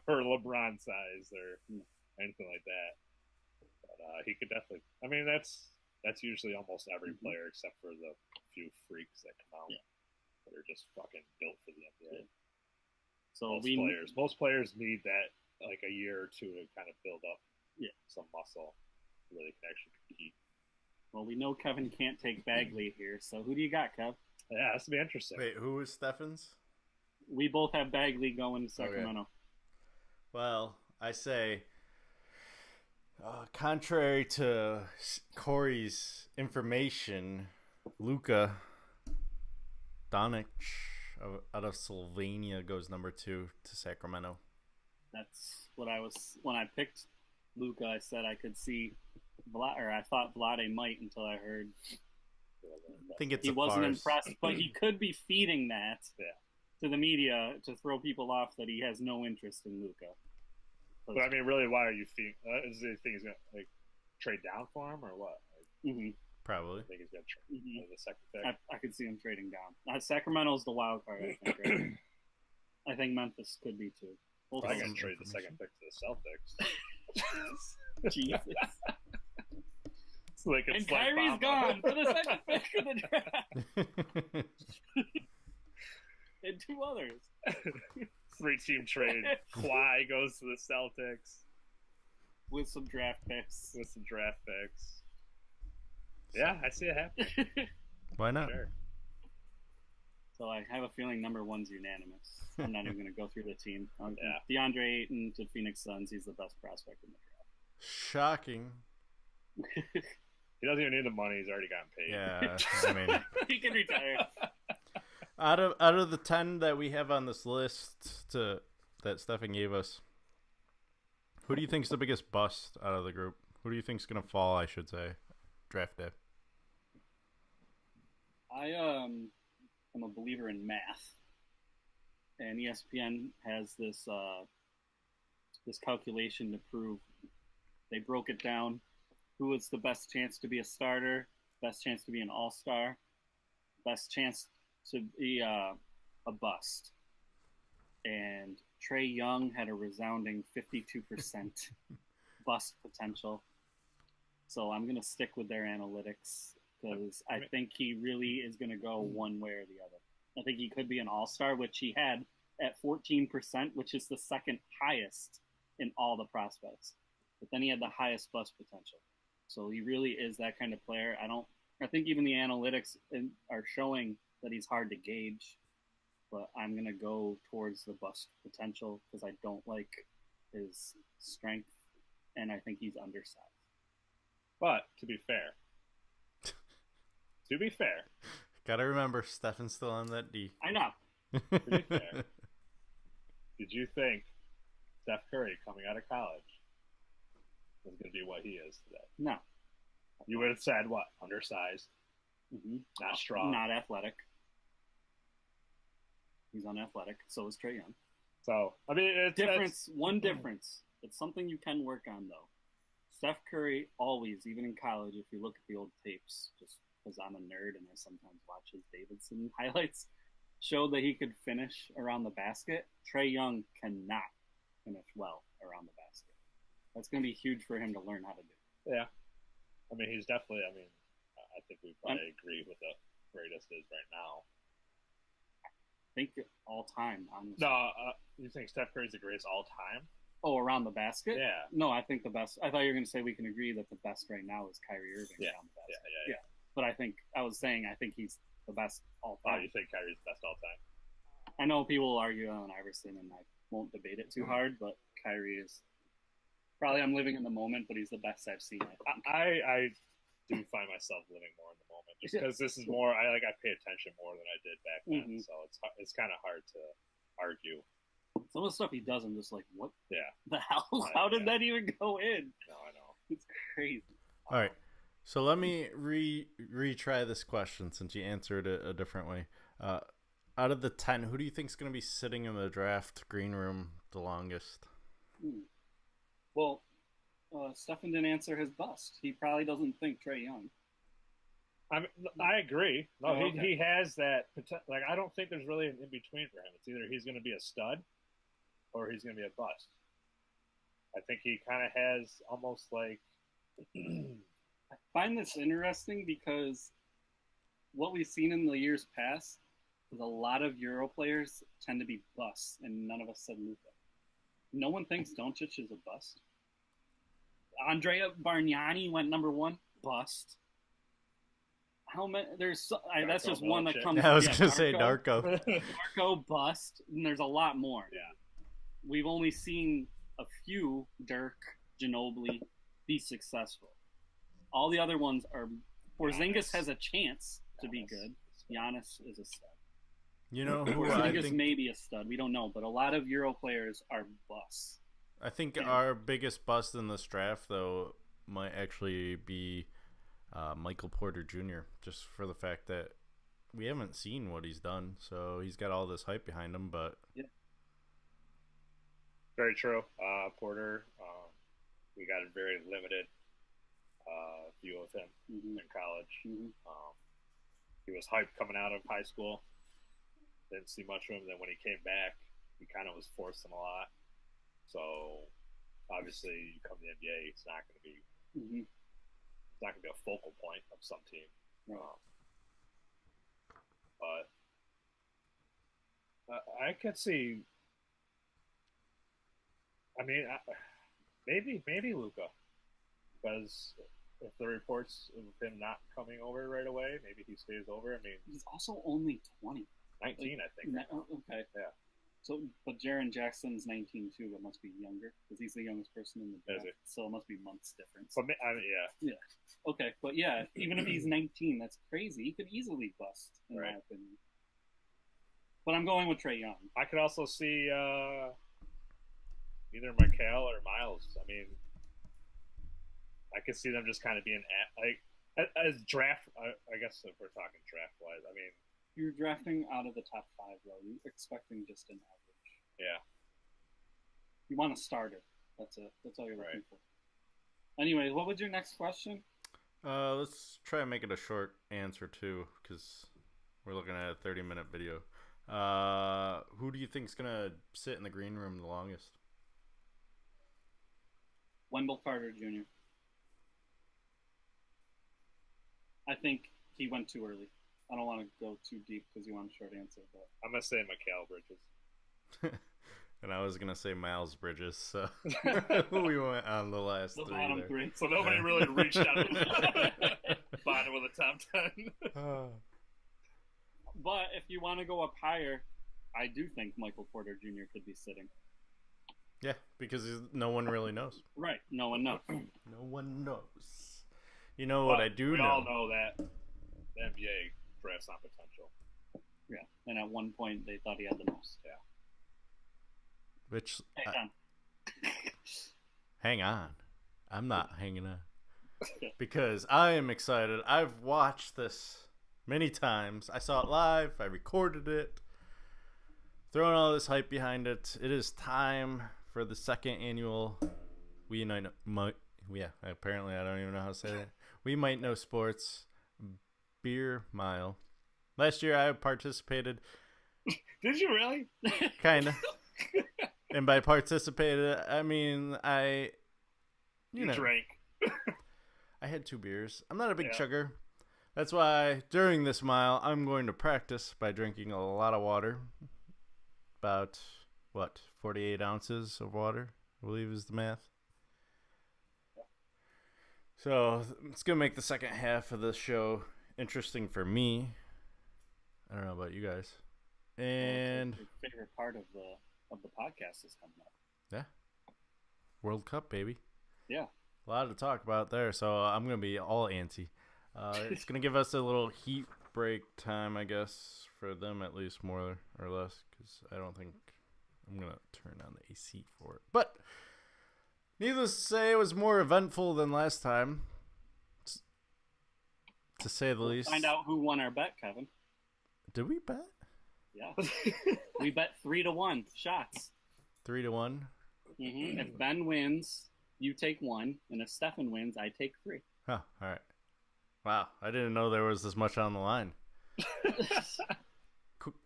or LeBron size or anything like that. But he could definitely – I mean, that's usually almost every player except for the few freaks that come out that are just fucking built for the NBA. So most players need that like a year or two to kind of build up some muscle where they can actually compete. Well, we know Kevin can't take Bagley here, so who do you got, Kev? Yeah, that's to be interesting. Wait, who is Steffens? We both have Bagley going to Sacramento. Okay. Well, I say, contrary to Corey's information, Luka Doncic out of Slovenia goes number 2 to Sacramento. That's what I was when I picked Luka. I said I could see I thought Vlade might until I heard. I think he wasn't impressed, but he could be feeding that to the media to throw people off that he has no interest in Luka. But I mean, really, why are you feeding? Is he think he's gonna like trade down for him or what? Probably. I think he's gonna trade the second pick. I could see him trading down. Sacramento's the wild card, I think. Right? I think Memphis could be too. I'm gonna trade the second pick to the Celtics. Jesus. And Kyrie's gone for the second pick of the draft. And 2 others. 3-team trade. Kawhi goes to the Celtics with some draft picks. Yeah, I see it happening. Why not? Sure. So I have a feeling number 1's unanimous. I'm not even going to go through the team. DeAndre Ayton to Phoenix Suns. He's the best prospect in the draft. Shocking. He doesn't even need the money. He's already gotten paid. Yeah, I mean, he can retire. Out of the 10 that we have on this list that Stefan gave us, who do you think is the biggest bust out of the group? Who do you think is going to fall, I should say, draft day? I am a believer in math, and ESPN has this this calculation to prove. They broke it down. Who is the best chance to be a starter? Best chance to be an all-star? Best chance to be a bust? And Trae Young had a resounding 52% bust potential. So I'm going to stick with their analytics because I think he really is going to go one way or the other. I think he could be an all-star, which he had at 14%, which is the second highest in all the prospects. But then he had the highest bust potential. So he really is that kind of player. I think even the analytics are showing that he's hard to gauge, but I'm going to go towards the bust potential because I don't like his strength, and I think he's undersized. But to be fair, gotta remember, Stefan's still on that D. I know. To be fair, did you think Steph Curry coming out of college was going to be what he is today? No. You would have said what? Undersized, not strong, not athletic. He's unathletic. So is Trae Young. So I mean, one difference. It's something you can work on though. Steph Curry always, even in college, if you look at the old tapes, just because I'm a nerd and I sometimes watch his Davidson highlights, showed that he could finish around the basket. Trae Young cannot finish well around the basket. That's going to be huge for him to learn how to do. Yeah. I mean, he's definitely, I think we probably agree with the greatest is right now. I think all time, honestly. No, you think Steph Curry's the greatest all time? Oh, around the basket? Yeah. No, I think the best. I thought you were going to say we can agree that the best right now is Kyrie Irving around the basket. Yeah. But I was saying I think he's the best all Oh, time. you think Kyrie's the best all time? I know people will argue Allen Iverson, and I won't debate it too hard, but Kyrie is probably, I'm living in the moment, but he's the best I've seen. I do find myself living more in the moment just because this is more. I pay attention more than I did back then, so it's kind of hard to argue. Some of the stuff he does, I'm just like, what? Yeah. The hell? How did that even go in? No, I know. It's crazy. All right. So let me retry this question since you answered it a different way. Out of the 10, who do you think is going to be sitting in the draft green room the longest? Well, Stefan didn't answer his bust. He probably doesn't think Trae Young. I agree. No, okay. he has that potential. Like, I don't think there's really an in between for him. It's either he's going to be a stud or he's going to be a bust. I think he kind of has almost like. I find this interesting because what we've seen in the years past is a lot of Euro players tend to be busts, and none of us said Luka. No one thinks Doncic is a bust. Andrea Bargnani went number 1, bust. How many? That's just one that comes. I was gonna say Darko. Darko, bust, and there's a lot more. Yeah, we've only seen a few Dirk, Ginobili be successful. All the other ones are. Porzingis has a chance to be good. Giannis is a stud. You know who Porzingis may be a stud. We don't know, but a lot of Euro players are busts. I think our biggest bust in this draft, though, might actually be Michael Porter Jr., just for the fact that we haven't seen what he's done. So he's got all this hype behind him, but... Yeah. Very true. Porter, we got a very limited view of him in college. He was hyped coming out of high school. Didn't see much of him. Then when he came back, he kind of was forcing a lot. So obviously, you come to the NBA, it's not going to be it's not going to be a focal point of some team. But I could see. I mean, maybe Luka, because if the reports of him not coming over right away, maybe he stays over. I mean, he's also only 20. 19, I think. Okay. Yeah. So, but Jaren Jackson's 19 too, but must be younger because he's the youngest person in the draft. So it must be months difference. But yeah. Okay, but yeah, even if he's 19, that's crazy. He could easily bust, in my opinion. But I'm going with Trae Young. I could also see either Michael or Miles. I mean, I could see them just kind of being as draft. I guess if we're talking draft wise, I mean. You're drafting out of the top 5, though. You're expecting just an average. Yeah. You want a starter. That's it. That's all you're looking for. Anyway, what was your next question? Let's try and make it a short answer, too, because we're looking at a 30-minute video. Who do you think is going to sit in the green room the longest? Wendell Carter Jr. I think he went too early. I don't want to go too deep because you want a short answer, but I'm gonna say Mikal Bridges. And I was gonna say Miles Bridges, so we went on the last the three. Bottom there. 3. So nobody really reached out to the bottom of the top 10. But if you want to go up higher, I do think Michael Porter Jr. could be sitting. Yeah, because no one really knows. Right, no one knows. No one knows. You know what I do we know? We all know that the NBA drafts on potential. Yeah, and at one point they thought he had the most. Yeah. Which Hey, hang on, I'm not hanging on because I am excited. I've watched this many times. I saw it live. I recorded it. Throwing all this hype behind it. It is time for the second annual apparently I don't even know how to say that. We Might Know Sports Beer Mile. Last year I participated. Did you really? Kind of. And by participated, I mean you know, drank. I had 2 beers. I'm not a big chugger. That's why during this mile, I'm going to practice by drinking a lot of water. About, 48 ounces of water, I believe is the math. So it's going to make the second half of the show interesting for me I don't know about you guys. And Your favorite part of the podcast is coming up. yeah, World Cup, baby. Yeah. A lot to talk about there, so I'm going to be all antsy. It's going to give us a little heat break time, I guess, for them at least, more or less, because I don't think I'm going to turn on the AC for it. But needless to say, it was more eventful than last time, to say the least. Find out who won our bet, Kevin. Did we bet? Yeah. We bet 3-1 shots. 3-1? Mm-hmm. If Ben wins, you take 1, and if Stefan wins, I take 3. Huh, all right. Wow, I didn't know there was this much on the line.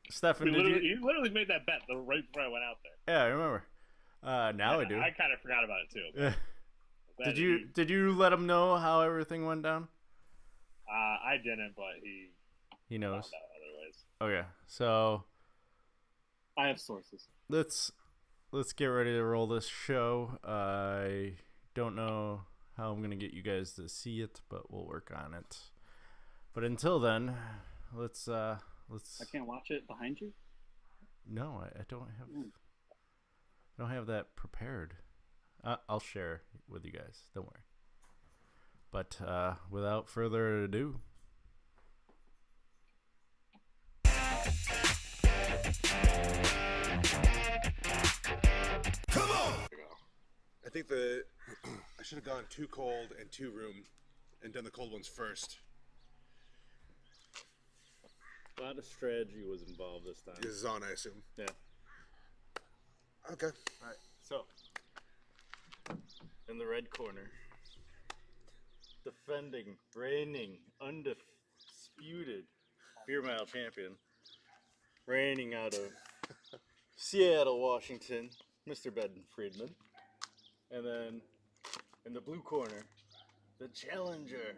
Stefan, You literally made that bet right before I went out there. Yeah, I remember. Now I do. I kind of forgot about it too. Yeah. Did you let him know how everything went down? I didn't, but he knows. Found out otherwise. Okay, so I have sources. Let's get ready to roll this show. I don't know how I'm gonna get you guys to see it, but we'll work on it. But until then, let's. I can't watch it behind you. No, I don't have. I don't have that prepared. I'll share with you guys. Don't worry. But without further ado. Come on! I think I should have gone 2 cold and 2 room and done the cold ones first. A lot of strategy was involved this time. This is on, I assume. Yeah. Okay. All right. So, in the red corner, defending, reigning, undisputed beer mile champion, reigning out of Seattle, Washington, Mr. Ben Friedman. And then in the blue corner, the challenger.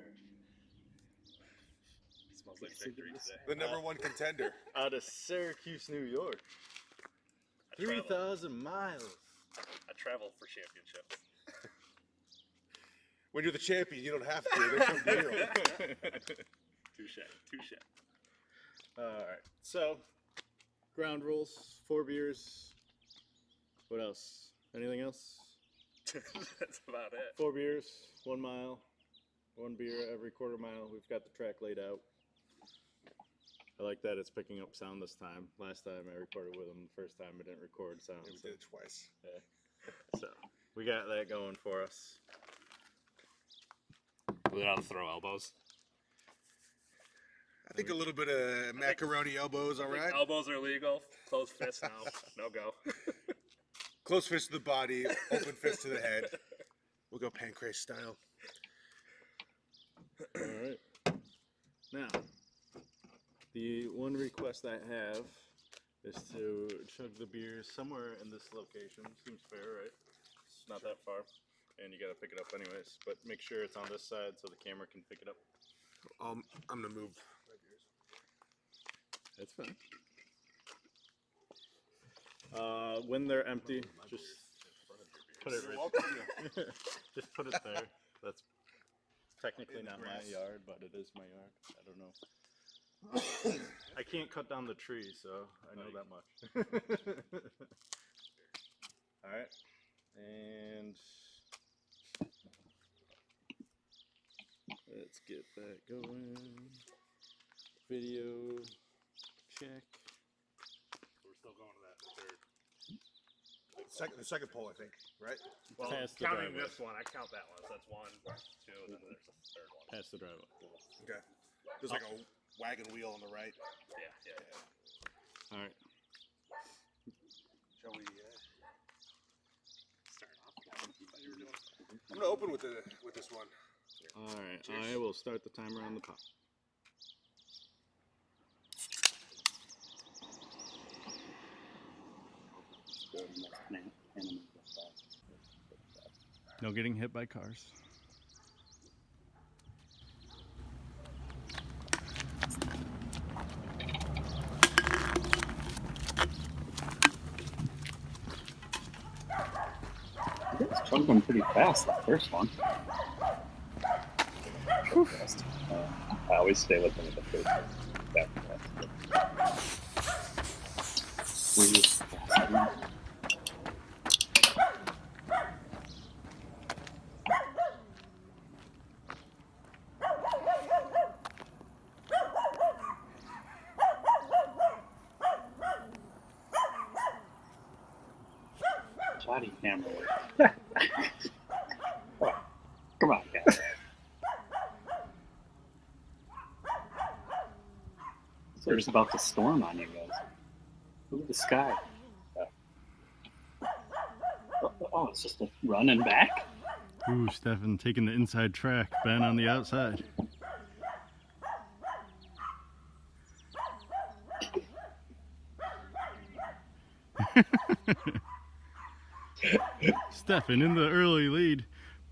Smells like victory today. The number 1 contender. Out of Syracuse, New York. 3,000 miles. I travel for championships. When you're the champion, you don't have to. They come to you. Touche. Alright, so ground rules, 4 beers. What else? Anything else? That's about it. 4 beers, 1 mile, 1 beer every quarter mile. We've got the track laid out. I like that it's picking up sound this time. Last time I recorded with them, the first time I didn't record sound. Yeah, we did it twice. Yeah. So we got that going for us. We don't throw elbows. I think a little bit of macaroni elbows, all right? Elbows are legal. Closed fist now. No go. Close fist to the body, open fist to the head. We'll go pancreas style. All right. Now, the one request I have is to chug the beer somewhere in this location. Seems fair, right? It's not that far, and you got to pick it up anyways. But make sure it's on this side so the camera can pick it up. I'm gonna move. That's fine. When they're empty, just put it right. Just put it there. That's technically not my yard, but it is my yard. I don't know. I can't cut down the tree, so I know that much. All right, and let's get that going. Video check. We're still going to that third. The second poll, I think, right? Well, Past the counting driveway. this one, I count that one. So that's 1, 2, and then there's a third one. Past the driveway. Okay. There's like a wagon wheel on the right. Yeah. All right. Shall we? Start off. I thought you were doing. I'm gonna open with this one. All right. I will start the timer on the pop. No getting hit by cars. It's chugging pretty fast, the first one. I always stay with them at the first one. Please. Body camera. Come on, guys. They're just about to storm on you guys. Look at the sky. Oh, it's just a running back? Ooh, Stefan taking the inside track. Ben on the outside. Stefan in the early lead.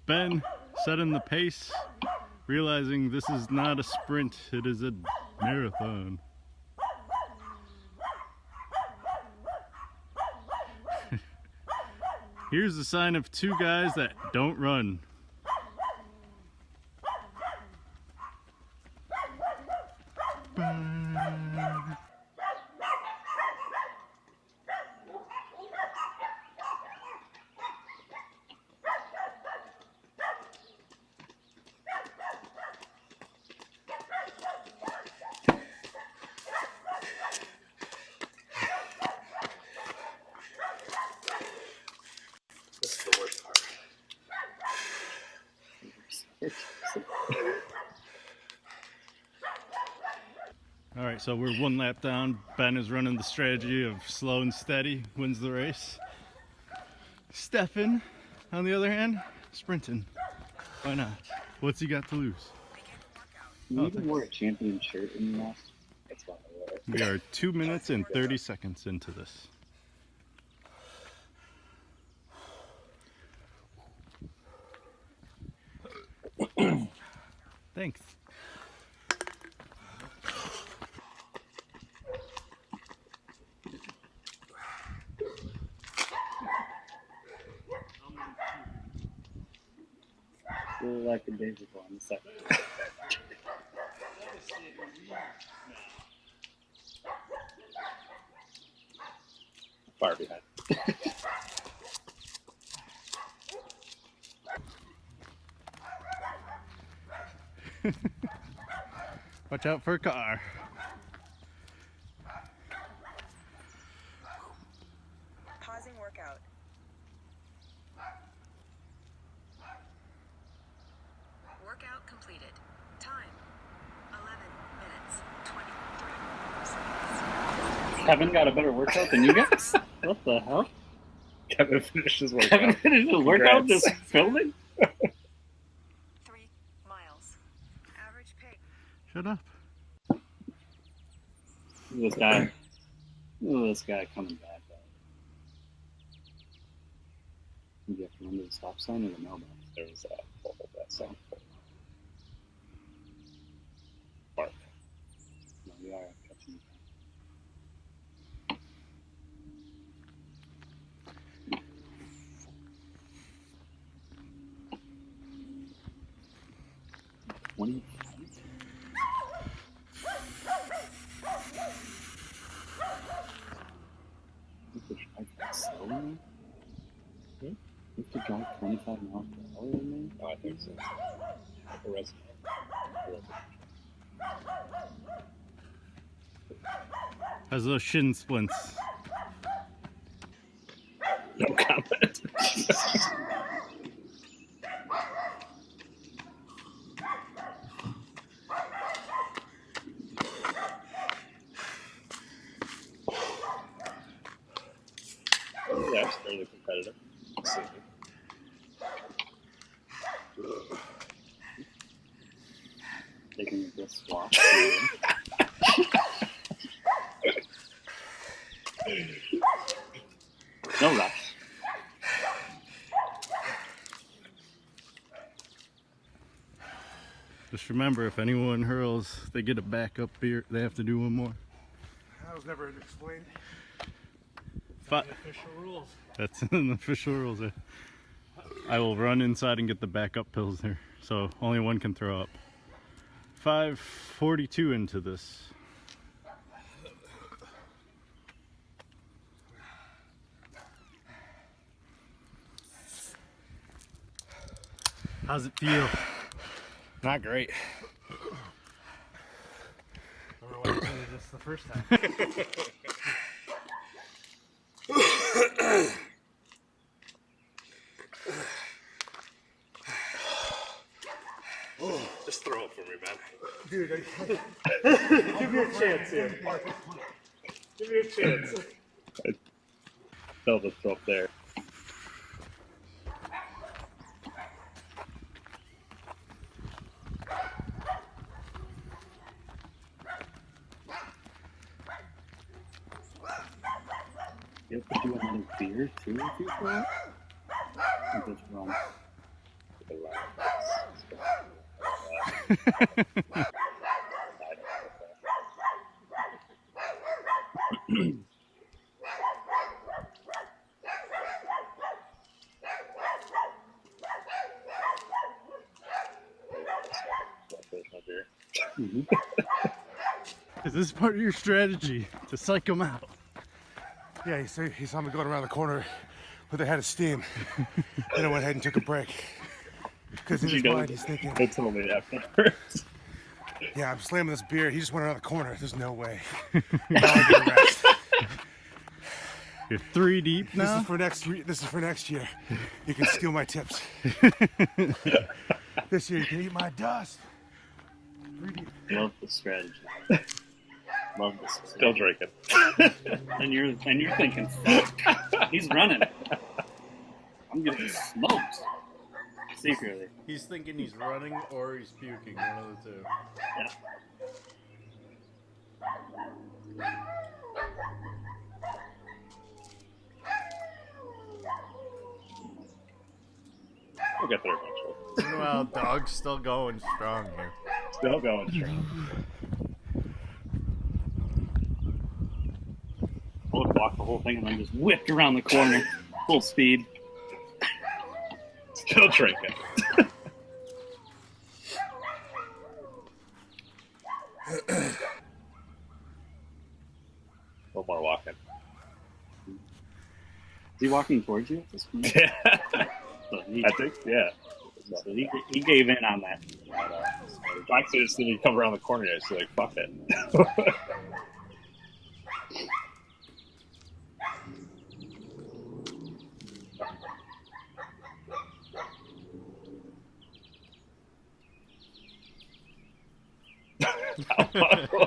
Ben setting the pace, realizing this is not a sprint, it is a marathon. Here's the sign of two guys that don't run. This is the worst part. All right, so we're one lap down. Ben is running the strategy of slow and steady, wins the race. Stefan, on the other hand, sprinting. Why not? What's he got to lose? You even wore a champion shirt in the last. That's why I wore it. We are 2 minutes and 30 seconds into this. Thanks. Really like the days before on the second. Far behind. Watch out for a car. Pausing workout. Workout completed. Time 11 minutes 23 seconds. Kevin got a better workout than you guys? What the hell? Kevin finishes workout. Kevin finished his workout Congrats. just filming? 3 miles. Average pace. Shut up. Look at this guy coming back. Did you have to run to the stop sign or the mailbox? There was both of that song. Mark. No, we are catching you. You have to drive 25 miles per hour in there? Oh, I think so. The rest. How's those shin splints? No comment. Yeah, it's fairly competitive. They can just swap. No rush. Just remember, if anyone hurls, they get a backup beer. They have to do one more. That was never explained. Official rules. That's in the official rules. I will run inside and get the backup Pilsner, so only one can throw up. 5:42 into this. How's it feel? Not great. I don't know why I did this the first time. Just throw it for me, man. Dude, give me a chance here. Give me a chance. I felt the throw up there. You have to do another beer too if you throw it? Or just rum? Is this part of your strategy to psych him out? Yeah, he saw me going around the corner with a head of steam. Then I went ahead and took a break. Because in his mind, he's thinking, They told me afterwards. yeah, I'm slamming this beer. He just went around the corner. There's no way. Now I get a rest. You're 3 deep now? This is for next year. You can steal my tips. This year you can eat my dust. 3 deep. Love the strategy. Love this. Still drinking. And you're thinking, fuck, he's running. I'm getting smoked. Secretly. He's thinking he's running or he's puking, one of the two. Yeah. We'll get there eventually. Meanwhile, dog's still going strong here. Still going strong. I would walk the whole thing and then just whipped around the corner, full speed. Still drinking. No more walking. Is he walking towards you at this point? Yeah. So I think, yeah. So he gave in on that. Actually, just didn't come around the corner yet, so like, fuck it.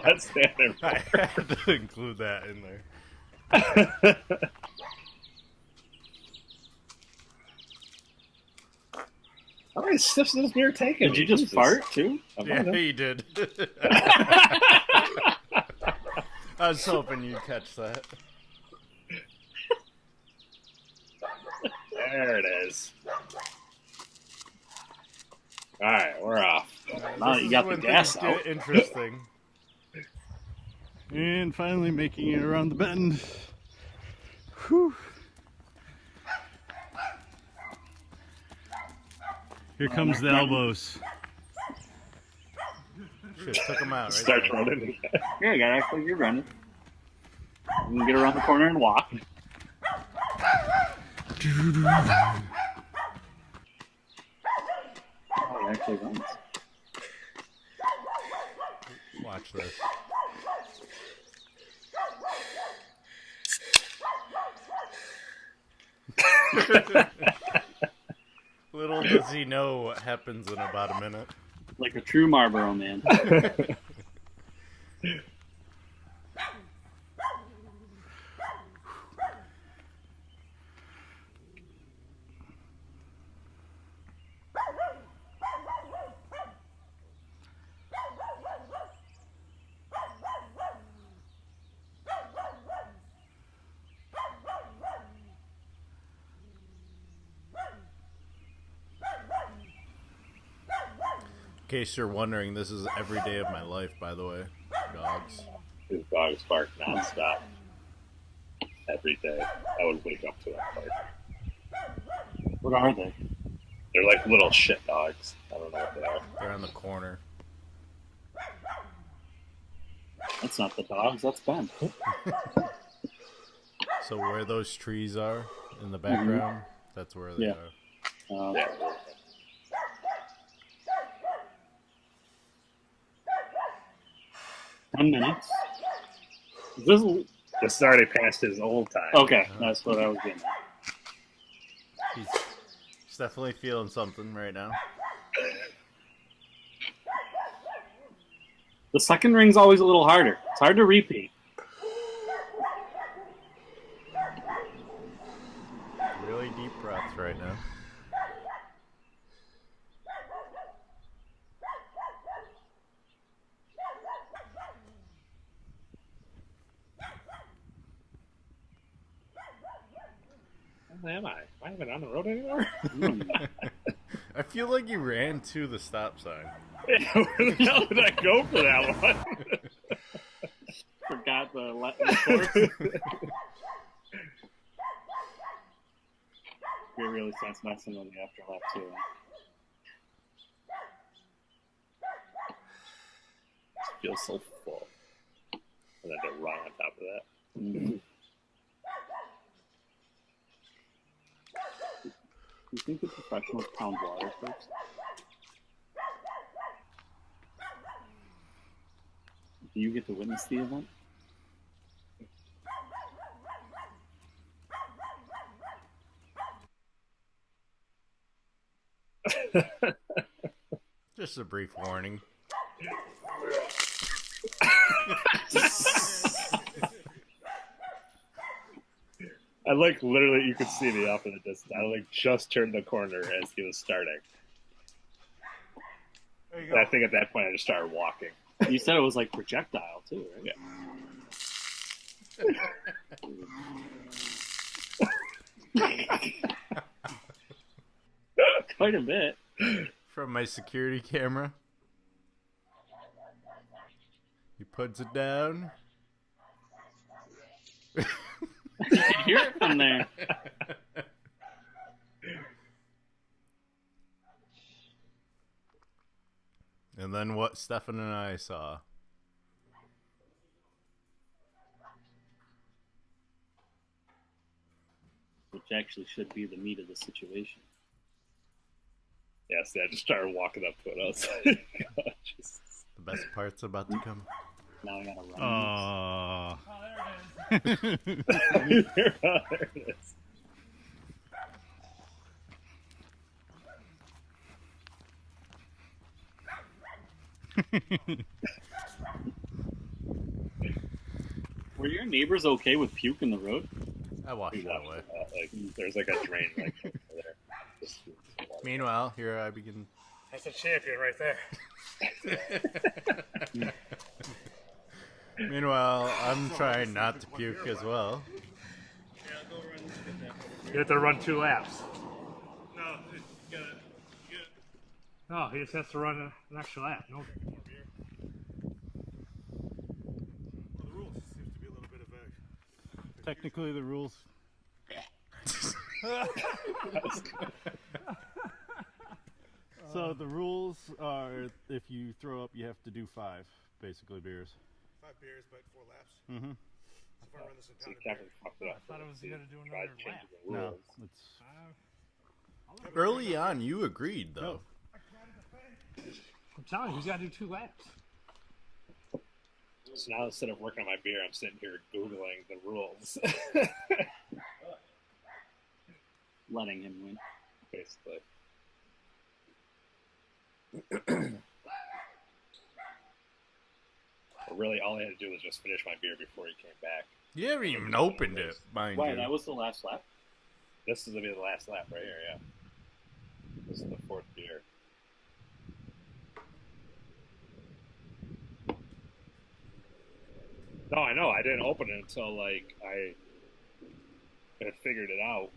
That's standing. I had to include that in there. How many sips of this beer taking? Did you just fart too? Yeah, he did. I was hoping you'd catch that. There it is. Alright, we're off. Now that you got the gas Get out. interesting. And finally making it around the bend. Whew. Here comes the elbows. Shit, took him out right Starts there. running again. Here, you gotta act like you're running. You can get around the corner and walk. Oh, he actually runs. Watch this. Little does he know what happens in about a minute. Like a true Marlboro man. In case you're wondering, this is every day of my life, by the way. Dogs. His dogs bark nonstop. Every day. I would wake up to that bark. What are they? They're like little shit dogs. I don't know what they are. They're on the corner. That's not the dogs, that's Ben. So where those trees are in the background, that's where they Yeah. are. Yeah. 10 minutes. This is This is already past his old time. okay. That's what I was getting at. He's definitely feeling something right now. The second ring's always a little harder. It's hard to repeat. Really deep breaths right now. Where am I? Am I even on the road anymore? I feel like you ran to the stop sign. Where the hell did I go for that one? Forgot the course. It really starts messing on the afterlap too. Feels so full. And then to run on top of that. Mm-hmm. You think the professionals pound water first? Do you get to witness the event? Just a brief warning. I like literally, you could see me off in the distance. I like just turned the corner as he was starting. And I think at that point I just started walking. You said it was like projectile too, right? Yeah. Quite a bit. From my security camera. He puts it down. You can hear it from there. And then what Stefan and I saw. Which actually should be the meat of the situation. Yeah, see, I just started walking up to it. I was like, God, Jesus. The best part's about to come. Now I gotta run. Oh. There it is. Were your neighbors okay with puke in the road? I walked that way. Like, there's like a drain like over there. Meanwhile, here I begin. That's a champion right there. Meanwhile, I'm trying not to puke as well. You have to run 2 laps. No, he just has to run an extra lap. No. Well, the rules seems to be a little bit of a. Technically, the rules. So the rules are: if you throw up, you have to do 5, basically beers. 5 beers, but 4 laps. Mm-hmm. So if I run this in See, town, Kevin fucked it up. I thought it was going to do Tried another changing lap. the No, rules. it's early on. You agreed, though. I'm telling you, he's got to do 2 laps. So now instead of working on my beer, I'm sitting here Googling the rules. Letting him win. Basically. But really, all I had to do was just finish my beer before he came back. You haven't even opened it, mind Why, you. that was the last lap? This is going to be the last lap right here, yeah. This is the 4th beer. No, I know. I didn't open it until, like, I had figured it out.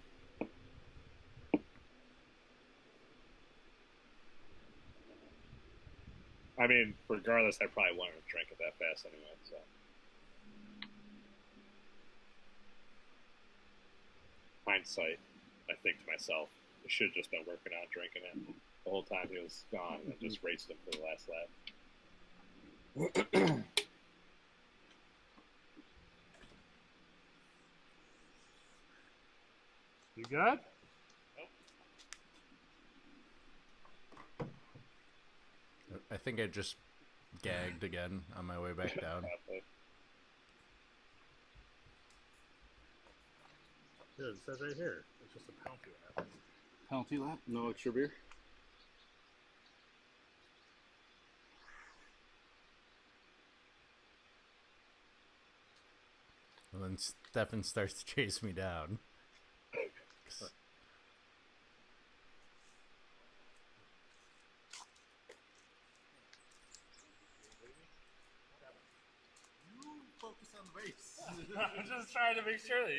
I mean, regardless, I probably wouldn't have drank it that fast anyway, so. Hindsight, I think to myself, I should have just been working on drinking it the whole time he was gone and just raced him for the last lap. You good? I think I just gagged again on my way back down. Yeah, it says right here. It's just a penalty lap. Penalty lap? No extra beer? And then Stefan starts to chase me down. Focus on the race. I'm just trying to make sure that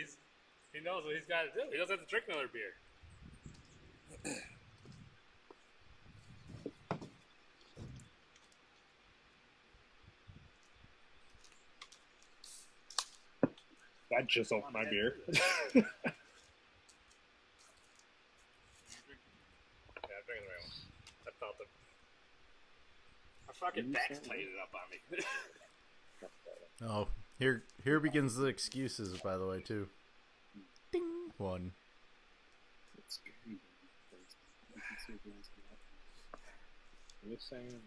he knows what he's got to do. He doesn't have to drink another beer. That just opened my beer. Yeah, I'm drinking the right one. I felt it. My fucking back's tightened up on me. Oh, here begins the excuses, by the way, too. Ding! One. It's scary. I'm just saying.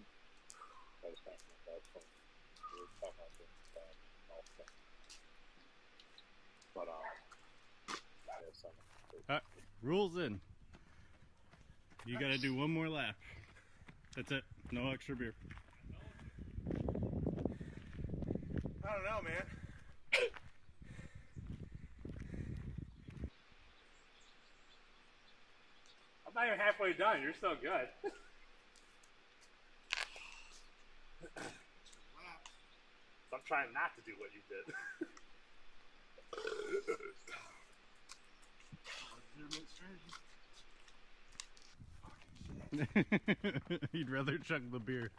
I was talking about that. We were talking about the golf thing. But Rules in. You gotta do one more lap. That's it. No extra beer. I don't know, man. I'm not even halfway done. You're still good. So I'm trying not to do what you did. He'd rather chug the beer.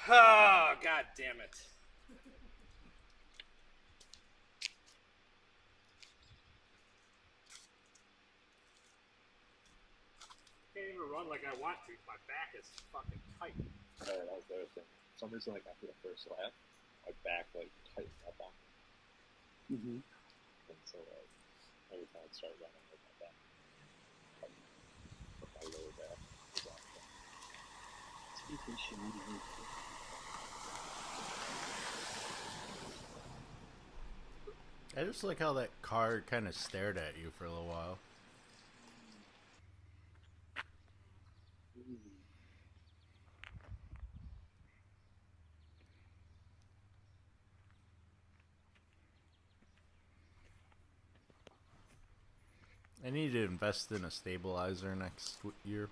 Oh, god damn it. Can't even run like I want to. My back is fucking tight. that was the other thing. For some reason, like after the first lap, my back like tightened up on me. Mm-hmm. And so every time I start running, like my back tightened. But my lower back was off. I just like how that car kind of stared at you for a little while. I need to invest in a stabilizer next year.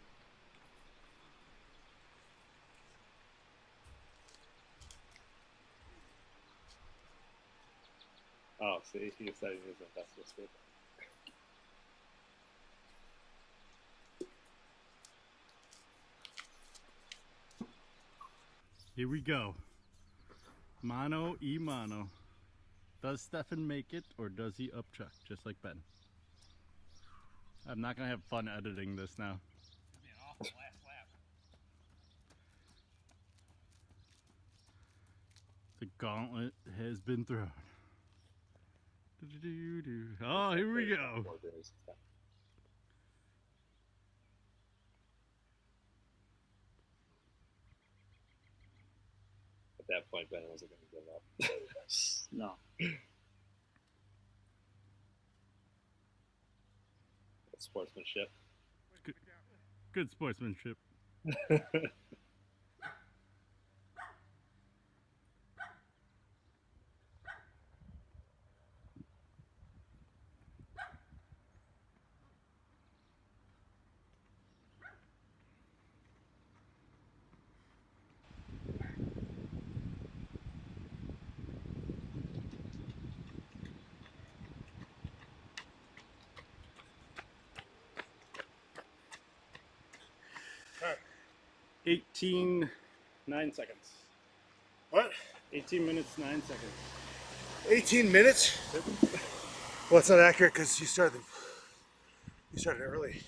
Oh, see, he decided he was an investment stable. Here we go. Mano y mano. Does Stefan make it or does he upchuck just like Ben? I'm not gonna have fun editing this now. That'd be an awful last lap. The gauntlet has been thrown. Oh, here we go. At that point, Ben wasn't going to give up. No. Sportsmanship. Good sportsmanship. Alright. 9 seconds. What? 18 minutes, 9 seconds. 18 minutes? Well, it's not accurate because you started early.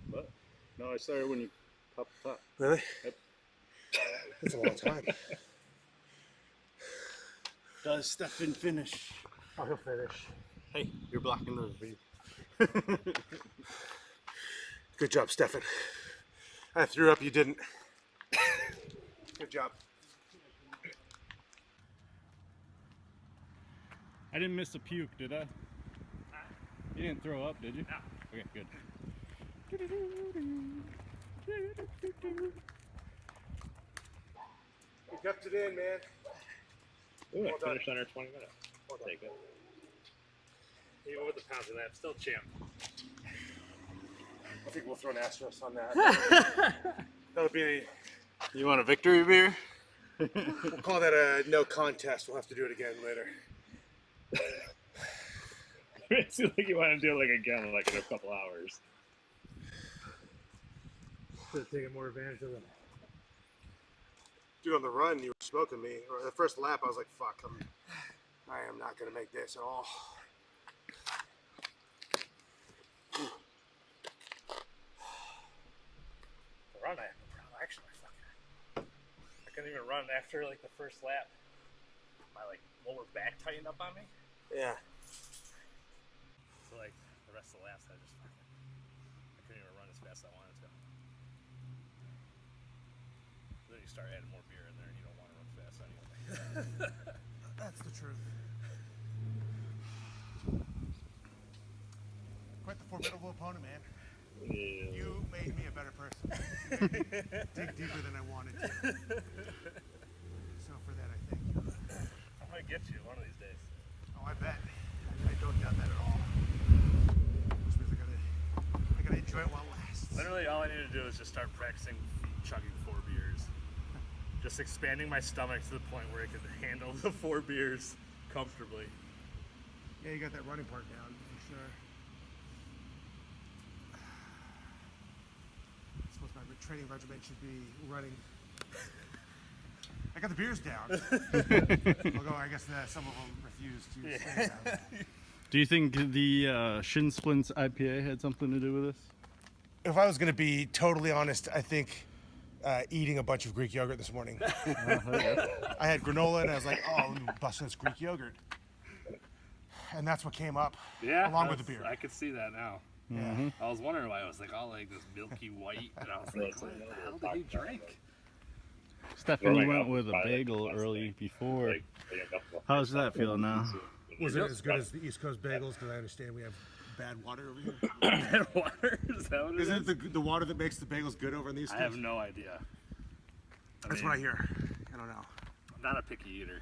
What? No, I started when you popped the top. Really? Yep. That's a long time. Does Stefan finish? Oh, he'll finish. Hey, you're blocking the view. Good job, Stefan. I threw up, you didn't. Good job. I didn't miss a puke, did I? You didn't throw up, did you? No. Okay, good. You kept it in, man. Ooh, Well I finished under 20 minutes. I'll take it. Even with the pounds of that, still champ. I think we'll throw an asterisk on that. That'll be. You want a victory beer? We'll call that a no contest. We'll have to do it again later. It seems like you want to do it like again, like in a couple hours. Should have taken more advantage of them. Dude, on the run, you were smoking me. Or the first lap, I was like, fuck, I am not going to make this at all. The run, I have no problem. Actually, I couldn't even run after like the first lap. My like lower back tightened up on me. Yeah. So like the rest of the laps, I couldn't even run as fast as I wanted to. Then you start adding more beer in there, and you don't want to run fast anyway. That's the truth. Quite the formidable opponent, man. Yeah. You made me a better person. Dig deeper than I wanted to. So for that, I thank you. I might get you one of these days. Oh, I bet. I don't doubt that at all. Which means I gotta enjoy it while it lasts. Literally, all I need to do is just start practicing chugging 4 beers. Just expanding my stomach to the point where it could handle the 4 beers comfortably. Yeah, you got that running part down for sure. I suppose my training regimen should be running. I got the beers down. Although I guess some of them refuse to stay down. Do you think the Shin Splints IPA had something to do with this? If I was going to be totally honest, I think eating a bunch of Greek yogurt this morning. I had granola and I was like, oh, let me bust this Greek yogurt. And that's what came up along with the beer. I could see that now. Yeah. I was wondering why it was like all like this milky white, and I was like, what the hell did he drink? Stephanie went with a bagel early before. How's that feeling now? Was it as good as the East Coast bagels? Because I understand we have bad water over here. Bad water? Is that what it is? Isn't it the water that makes the bagels good over in the East Coast? I have no idea. That's what I hear. I don't know. I'm not a picky eater.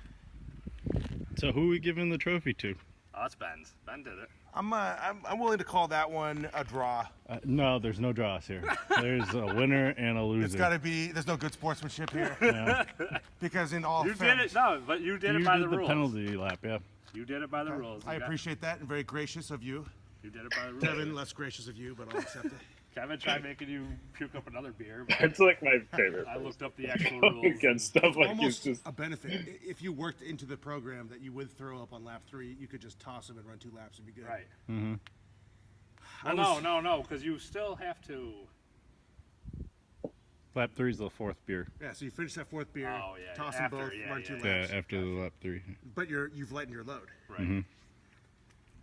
So who are we giving the trophy to? Oh, it's Ben's. Ben did it. I'm willing to call that one a draw. No, there's no draws here. There's a winner and a loser. It's got to be. There's no good sportsmanship here. Yeah. Because in all You fairness, did it. No, but you did it by the rules. penalty lap, yeah. You did it by the rules. I appreciate that and very gracious of you. You did it by the rules. Kevin, less gracious of you, but I'll accept it. Kevin tried making you puke up another beer. But It's like my favorite. I looked up the actual rules. Against stuff like Almost it's just a benefit. If you worked into the program that you would throw up on lap 3, you could just toss them and run 2 laps and be good. Right. Mm-hmm. Well, no, because you still have to. Lap 3 is the 4th beer. Yeah, so you finish that 4th beer, Oh, yeah, toss after, them both, yeah, run yeah, 2 yeah. laps. Yeah, after the lap 3. But you've lightened your load. Right. Mm-hmm.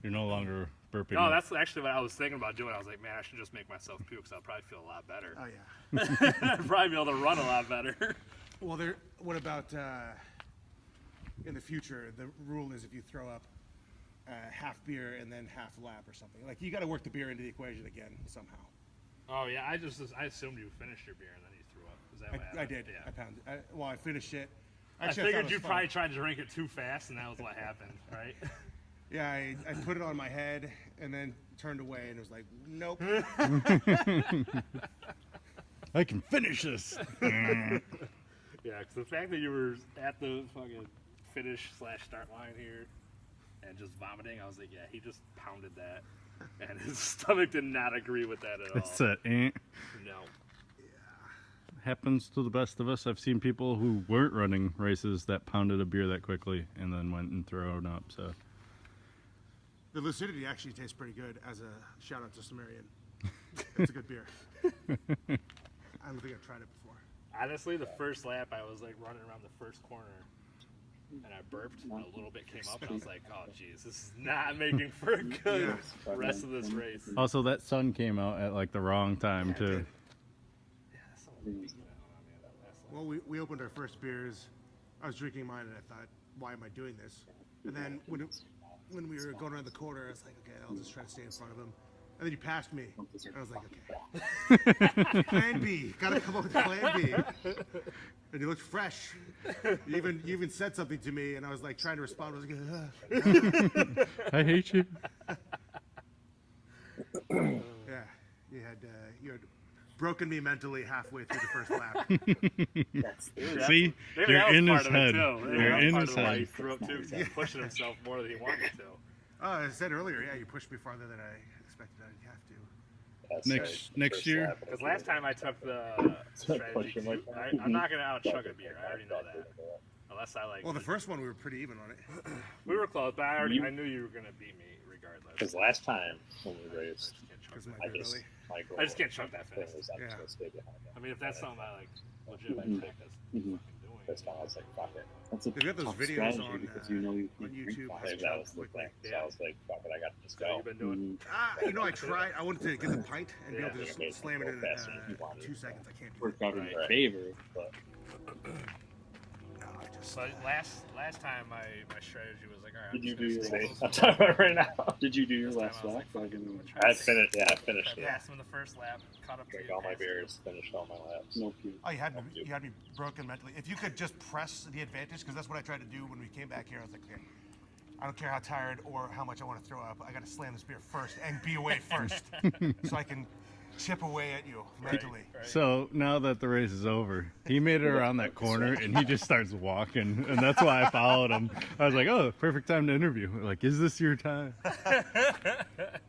You're no longer burping. No, that's actually what I was thinking about doing. I was like, man, I should just make myself puke because I'll probably feel a lot better. Oh yeah. I'd probably be able to run a lot better. Well, what about in the future? The rule is if you throw up half beer and then half lap or something. Like you got to work the beer into the equation again somehow. Oh yeah, I assumed you finished your beer and then you threw up. Is that what happened? I did. Yeah. I pounded. I finished it. I Actually, figured thought it you was probably fun. tried to drink it too fast, and that was what happened, right? Yeah, I put it on my head and then turned away and it was like, nope. I can finish this. Yeah, because the fact that you were at the fucking finish/start line here and just vomiting, I was like, yeah, he just pounded that, and his stomach did not agree with that at all. It's that ain't. No. Happens to the best of us. I've seen people who weren't running races that pounded a beer that quickly and then went and thrown up. So The lucidity actually tastes pretty good. As a shout out to Sumerian, it's a good beer. I don't think I've tried it before. Honestly, the first lap, I was like running around the first corner, and I burped, and a little bit came up, and I was like, oh, jeez, this is not making for a good rest of this race. Also, that sun came out at like the wrong time too. Well, we opened our first beers. I was drinking mine, and I thought, why am I doing this? And then when we were going around the corner, I was like, okay, I'll just try to stay in front of him. And then you passed me. And I was like, okay. Plan B. Gotta come up with plan B. And you looked fresh. You even said something to me, and I was like trying to respond. I was like, I hate you. Yeah, you had broken me mentally halfway through the first lap. See, you're in his head. You're in his Why he head. threw up too, because he was pushing himself more than he wanted to. Oh, I said earlier, yeah, you pushed me farther than I expected I'd have to. Next year. Because last time I took the strategy, I'm not going to out-chug a beer. I already know that. Unless I like. Well, the first one we were pretty even on it. We were close, but I knew you were going to beat me regardless. Because last time when we raced, I just can't chug that fast. Yeah. I mean, if that's something I like legitimately practice fucking doing. This time I was like, fuck it. That's a They've got those tough videos strategy on, because you know you on can YouTube. I think that was the thing. So I was like, fuck it, I got to just So go. you've been doing. You know, I tried. I wanted to get the pint and be able to just Okay, slam it in go faster if you want 2 seconds. I can't do work that. out in your favor. But No, I just. But last time my strategy was like, all right. Did you do your see, I'm talking about right now. Did you do your This time last I was lap? like, I finished. Yeah, I finished I it. passed him in the first lap, caught up to Drank you. all my passed him. beers, finished all my laps. No puke. Oh, you had me broken mentally. If you could just press the advantage, because that's what I tried to do when we came back here. I was like, okay, I don't care how tired or how much I want to throw up. I got to slam this beer first and be away first, so I can chip away at you mentally. Right. So now that the race is over, he made it around that corner and he just starts walking, and that's why I followed him. I was like, "Oh, perfect time to interview." Like, is this your time?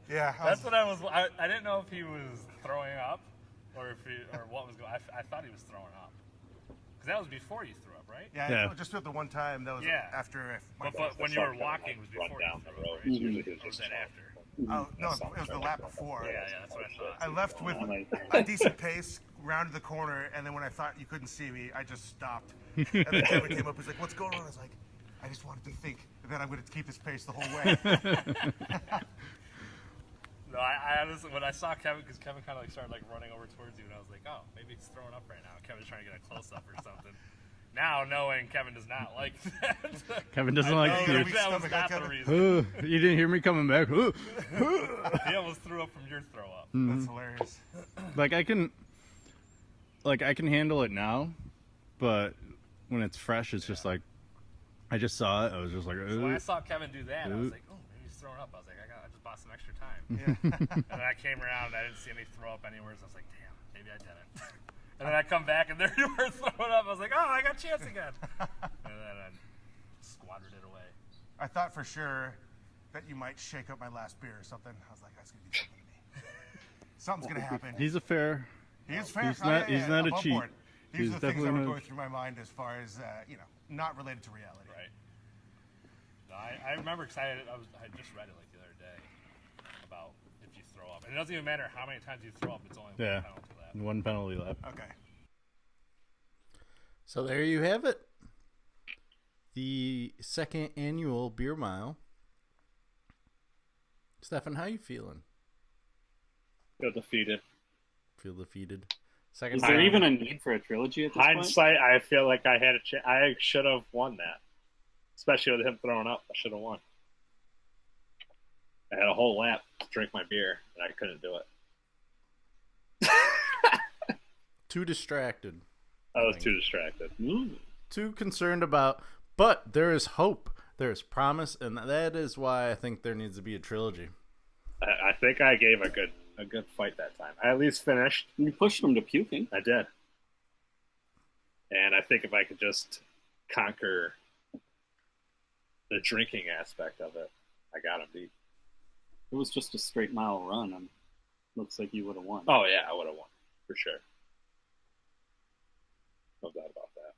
Yeah, That's what I was. I didn't know if he was throwing up or what was going. I thought he was throwing up because that was before you threw up, right? Yeah, just the one time. That was after. But when you were walking, it was before you threw up, right? Usually Or was that after? Oh no, it was the lap before. Yeah, that's what I thought. I left with a decent pace, rounded the corner, and then when I thought you couldn't see me, I just stopped. And then Kevin came up. He's like, "What's going on?" I was like, "I just wanted to think that I'm going to keep this pace the whole way." No, I honestly, when I saw Kevin, because Kevin kind of like started like running over towards you, and I was like, oh, maybe he's throwing up right now. Kevin's trying to get a close up or something. Now, knowing Kevin does not like that. Kevin doesn't like that beer. was not the reason. You didn't hear me coming back. He almost threw up from your throw up. That's hilarious. Like I can handle it now, but when it's fresh, it's just like I just saw it. I was just like, So when I saw Kevin do that, I was like, oh, maybe he's throwing up. I was like, I just bought some extra time. Yeah. And then I came around, and I didn't see any throw up anywhere, so I was like, damn, maybe I didn't. And then I come back, and there you were throwing up. I was like, oh, I got a chance again. And then I squandered it away. I thought for sure that you might shake up my last beer or something. I was like, that's going to be something to me. Something's going to happen. he's a fair. He is fair. He's not a above cheat. board. These He's are the things that definitely were not- going through my mind as far as, not related to reality. Right. No, I remember excited. I just read it like the other day about if you throw up. And it doesn't even matter how many times you throw up. It's only one penalty lap. One penalty lap. Okay. So there you have it. The second annual Beer Mile. Stefan, how you feeling? Feel defeated. Feel defeated. Second Is there time. even a need for a trilogy at this point? Hindsight, I feel like I had a chance. I should have won that, especially with him throwing up. I should have won. I had a whole lap to drink my beer, and I couldn't do it. Too distracted. I was too distracted. Too concerned about, but there is hope. There is promise, and that is why I think there needs to be a trilogy. I think I gave a good fight that time. I at least finished. You pushed him to puking. I did. And I think if I could just conquer the drinking aspect of it, I got him beat. It was just a straight mile run. Looks like you would have won. Oh, yeah, I would have won, for sure. No doubt about that.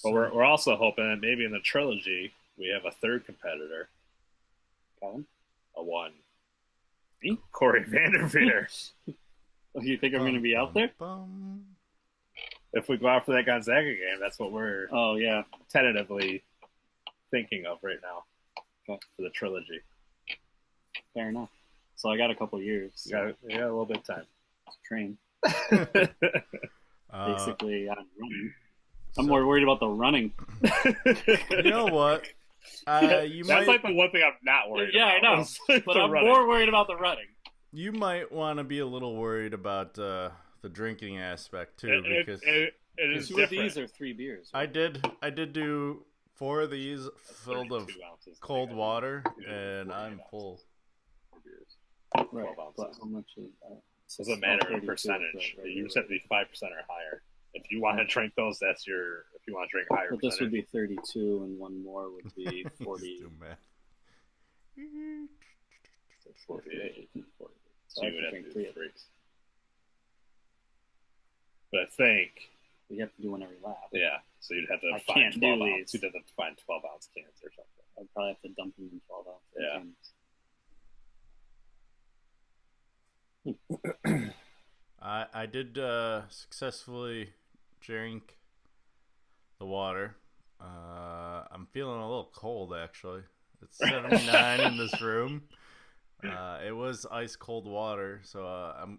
But we're also hoping that maybe in the trilogy we have a third competitor. Colin? A one. Me? Corey Vanderveer. You think I'm going to be out there? if we go out for that Gonzaga game, that's what we're tentatively thinking of right now for the trilogy. Fair enough. So I got a couple years. So. You got a little bit of time to train. Basically, I'm running. I'm more worried about the running. You know what? That's like the one thing I'm not worried about. I know. But I'm more worried about the running. You might want to be a little worried about the drinking aspect too, because it is 2 of these are 3 beers. Right? I did do 4 of these filled of cold water, and I'm full. Right, but how much is that? It doesn't matter in percentage. You just have to be 5% or higher. If you want to drink those, that's your. If you want to drink higher, but this would be 32, and one more would be 40. 48. So you would have to do 3. But I think we have to do one every lap. Yeah, so you'd have to find 12 ounce. You'd have to find 12 ounce cans or something. I'd probably have to dump them in 12 ounce cans. I did successfully drink the water. I'm feeling a little cold actually. It's 79 in this room. It was ice cold water, so I'm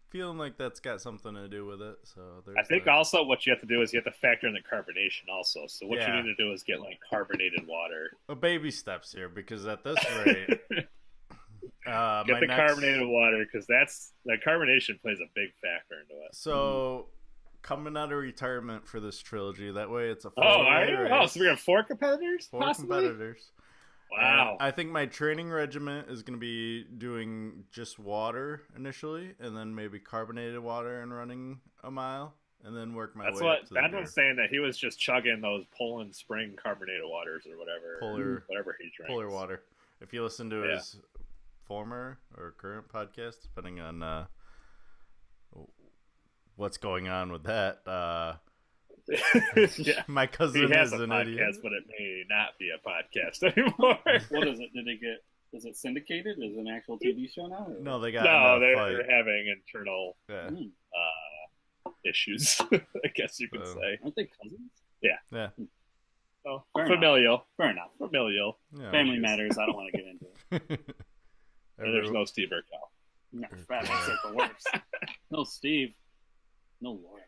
feeling like that's got something to do with it. So I think also what you have to do is you have to factor in the carbonation also. So what you need to do is get like carbonated water. Baby steps here, because at this rate. Get the carbonated water, because that carbonation plays a big factor into it. So, coming out of retirement for this trilogy, that way it's a race. So we have 4 competitors? 4 competitors. Wow. And I think my training regimen is going to be doing just water initially, and then maybe carbonated water and running a mile, and then work my way up to the That was saying that he was just chugging those Poland Spring carbonated waters or whatever. Whatever he drinks. Polar water. If you listen to his former or current podcast, depending on what's going on with that. My cousin has is a an podcast, idiot, but it may not be a podcast anymore. What is it? Is it syndicated? Is it an actual TV show now? Or? No, they're having internal issues. I guess you could say. Aren't they cousins? Yeah. Oh, familial. Fair enough. Familial. Yeah, Family matters. I don't want to get into it. And there's no Steve Urkel. No, that makes it the worst. No Steve. No Laura.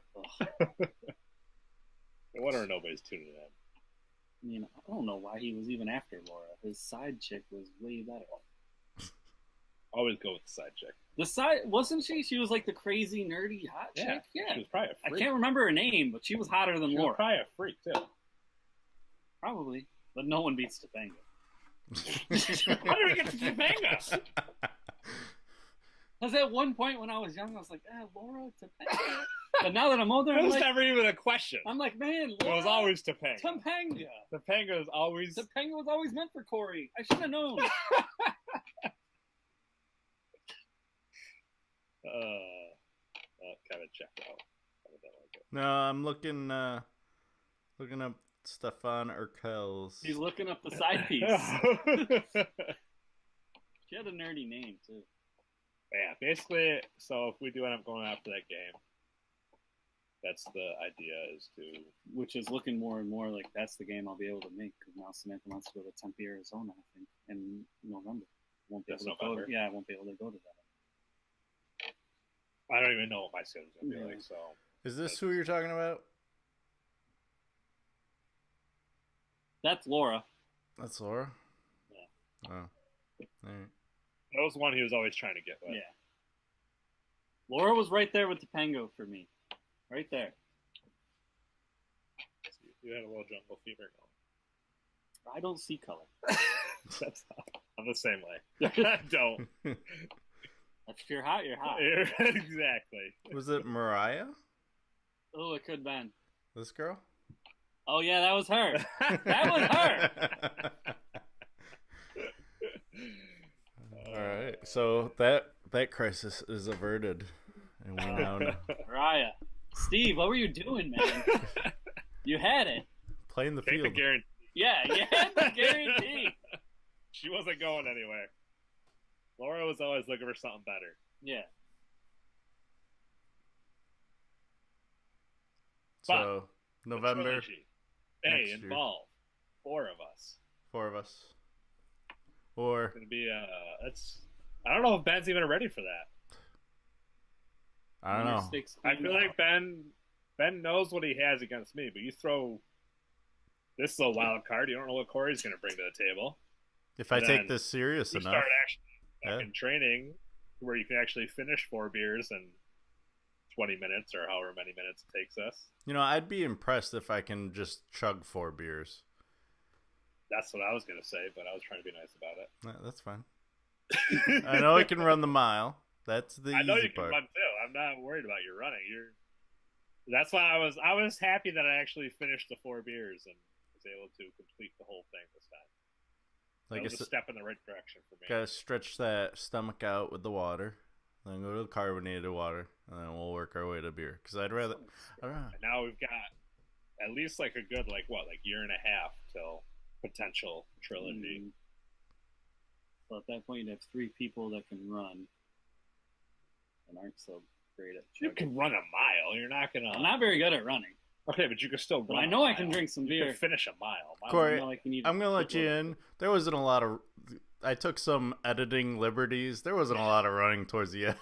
I wonder if nobody's tuning in. I mean, I don't know why he was even after Laura. His side chick was way better. Always go with the side chick. The side wasn't she? She was like the crazy nerdy hot chick. Yeah, she was probably a freak. I can't remember her name, but she was hotter than Laura. Was probably a freak too. Probably, but no one beats Topanga. How did we get to Topanga? Because at one point when I was young, I was like, Laura, Topanga. But now that I'm older, it was never even a question. I'm like, man, Laura, it was always Topanga. Topanga. Topanga was always meant for Corey. I should have known. Kind of checked out. No, I'm looking up Stefan Urkel's. He's looking up the side piece. She had a nerdy name too. Yeah, basically. So if we do end up going after that game, that's the idea, is to. Which is looking more and more like that's the game I'll be able to make, because now Samantha wants to go to Tempe, Arizona, I think, in November. Won't be able to go. I won't be able to go to that. I don't even know what my schedule's gonna be like. So. Is this who you're talking about? That's Laura. That's Laura? Yeah. Oh. All right. That was one he was always trying to get with. Yeah. Laura was right there with Topanga for me. Right there. You had a little jungle fever going. I don't see color. I'm the same way. I don't. If you're hot, you're hot. Exactly. Was it Mariah? Oh, it could have been. This girl? Oh, yeah, that was her. That was her. All right. So that crisis is averted. And we now know. Mariah. Steve, what were you doing, man? You had it. Playing the Take field. the guarantee. Yeah, you had the guarantee. She wasn't going anywhere. Laura was always looking for something better. Yeah. So November. Trilogy. Hey, next year. involve 4 of us. 4 of us. Or It's gonna be that's. I don't know if Ben's even ready for that. I don't know. I feel like Ben knows what he has against me, but you throw. This is a wild card. You don't know what Corey's gonna bring to the table. If I take this serious you enough, start actually in training where you can actually finish 4 beers in 20 minutes or however many minutes it takes us. You know, I'd be impressed if I can just chug 4 beers. That's what I was gonna say, but I was trying to be nice about it. That's fine. I know I can run the mile. That's the I know easy you can part. run too. I'm not worried about your running. That's why I was happy that I actually finished the 4 beers and was able to complete the whole thing this time. Like that was a step in the right direction for me. Gotta stretch that stomach out with the water, then go to the carbonated water, and then we'll work our way to beer. Because I don't know. And now we've got at least like a good year and a half till potential trilogy. So at that point, you'd have 3 people that can run and aren't so great at You can run a mile. You're not gonna. I'm not very good at running. Okay, but you can still. But run I know a I can mile. drink some You beer. can finish a mile. Corey, I'm I'm gonna let you in. There wasn't a lot of. I took some editing liberties. There wasn't a lot of running towards the end.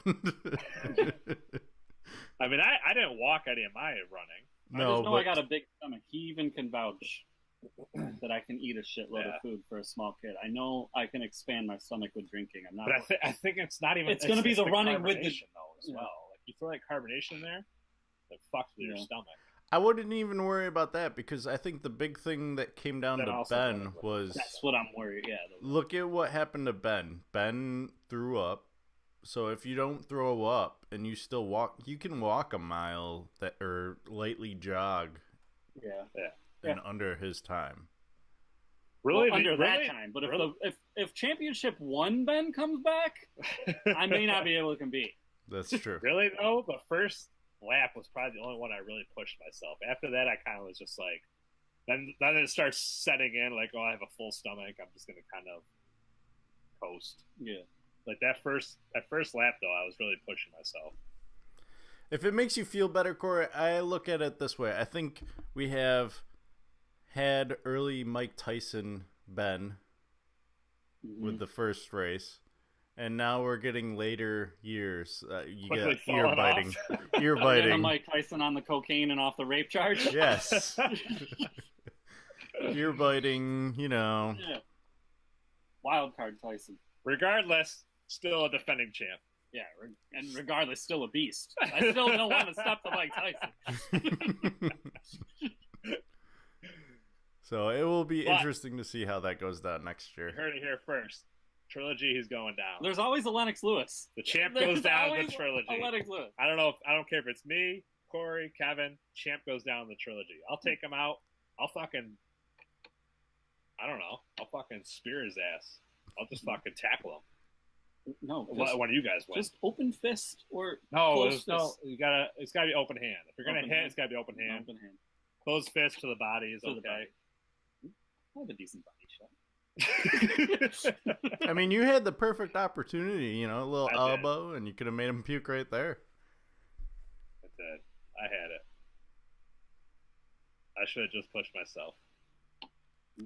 I mean, I didn't walk any of my running. I just know I got a big stomach. He even can vouch that I can eat a shitload of food for a small kid. I know I can expand my stomach with drinking. I'm not. But I think it's not even. It's going to be the running with the carbonation, though as well. Like you throw that carbonation in there, it fucks with your stomach. I wouldn't even worry about that because I think the big thing that came down to Ben was. That's what I'm worried. Yeah. Look at what happened to Ben. Ben threw up. So if you don't throw up and you still walk, you can walk a mile or lightly jog. Yeah. In under his time. Really, under that time. But if Championship 1 Ben comes back, I may not be able to compete. That's true. Really though, the first lap was probably the only one I really pushed myself. After that, I kind of was just like, then it starts setting in like, oh, I have a full stomach. I'm just gonna kind of coast. Yeah. Like that first lap though, I was really pushing myself. If it makes you feel better, Corey, I look at it this way. I think we have had early Mike Tyson Ben with the first race, and now we're getting later years. You get ear biting. Ear biting. Mike Tyson on the cocaine and off the rape charge? Yes. Ear biting, you know. Yeah. Wild card Tyson. Regardless, still a defending champ. Yeah, and regardless, still a beast. I still don't want to step to Mike Tyson. So it will be interesting to see how that goes down next year. You heard it here first. Trilogy, he's going down. There's always a Lennox Lewis. The champ goes down the trilogy. A Lennox Lewis. I don't care if it's me, Corey, Kevin. Champ goes down the trilogy. I'll take him out. I'll fucking spear his ass. I'll just fucking tackle him. No, one of you guys win. Just open fist or closed fist. It's gotta be open hand. If you're gonna hit, it's gotta be open hand. Open hand. Closed fist to the body is okay. I have a decent body shot. I mean, you had the perfect opportunity, you know, a little elbow, and you could have made him puke right there. I did. I had it. I should have just pushed myself.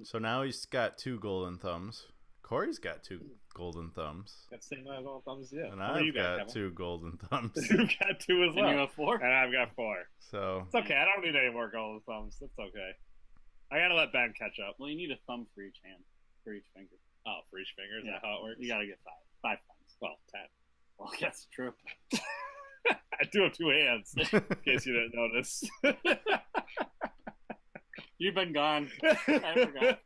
So now he's got 2 golden thumbs. Corey's got 2 golden thumbs. Got the same amount of golden thumbs as you. And I've got 2 golden thumbs. You've got 2 as well. And you have 4? And I've got 4. So it's okay. I don't need any more golden thumbs. It's okay. I gotta let Ben catch up. Well, you need a thumb for each hand, for each finger. Oh, for each finger? Is that how it works? You gotta get 5 thumbs. Well, 10. Well, that's true. I do have 2 hands, in case you didn't notice. You've been gone. I forgot.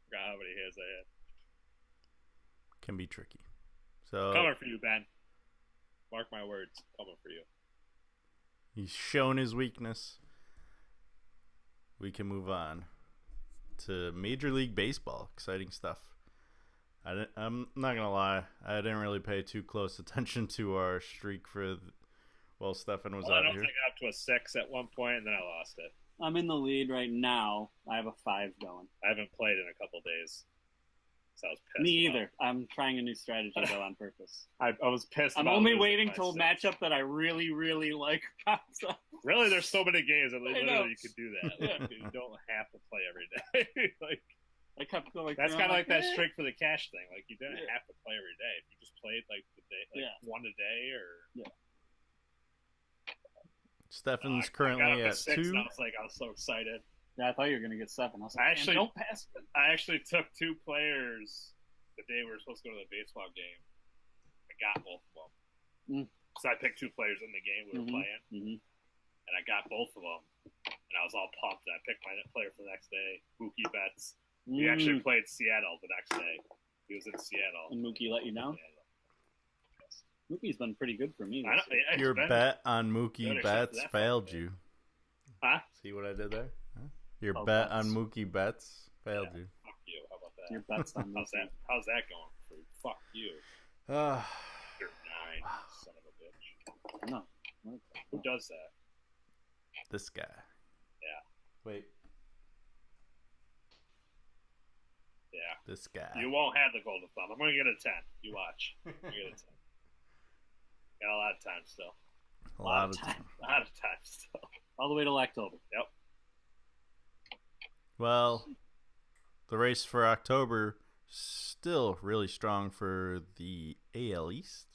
Forgot how many hands I had. Can be tricky. So coming for you, Ben. Mark my words. Coming for you. He's shown his weakness. We can move on to Major League Baseball. Exciting stuff. I'm not gonna lie. I didn't really pay too close attention to our streak while Stefan was out I don't here. think I got up to a 6 at one point, and then I lost it. I'm in the lead right now. I have a 5 going. I haven't played in a couple days, so I was pissed. Me either. I'm trying a new strategy though on purpose. I was pissed. I'm only waiting till a matchup that I really, really like pops up. Really, there's so many games that know. literally you could do that. Like, you don't have to play every day. Like I kept going. that's through, kind of I'm like that eh. streak for the cash thing. Like you didn't have to play every day. If you just played like the day, like one a day, or Stefan's I currently got up at 6, 2. and I was so excited. Yeah, I thought you were gonna get 7. I was like, I actually don't pass it. I actually took 2 players the day we were supposed to go to the baseball game. I got both of them. So I picked 2 players in the game we were playing, and I got both of them. And I was all pumped. And I picked my player for the next day, Mookie Betts. He actually played Seattle the next day. He was in Seattle. And Mookie let you down? Yes. Mookie's been pretty good for me. I know, yeah, Your bet on good Mookie except Betts for that failed fucking you. Huh? See what I did there? Huh? Your Oh, bet Betts. on Mookie Betts failed you. Fuck you. How about that? Your bet's on How's that going for you? Fuck you. Ah, You're 9, son of a bitch. No. Who does that? this guy. Yeah. Wait, Yeah. this guy. You won't have the golden thumb. I'm going to get a 10. You watch. You get a 10. Got a lot of time still. A lot of time. A lot of time still. All the way till October. Yep. Well, the race for October still really strong for the AL East.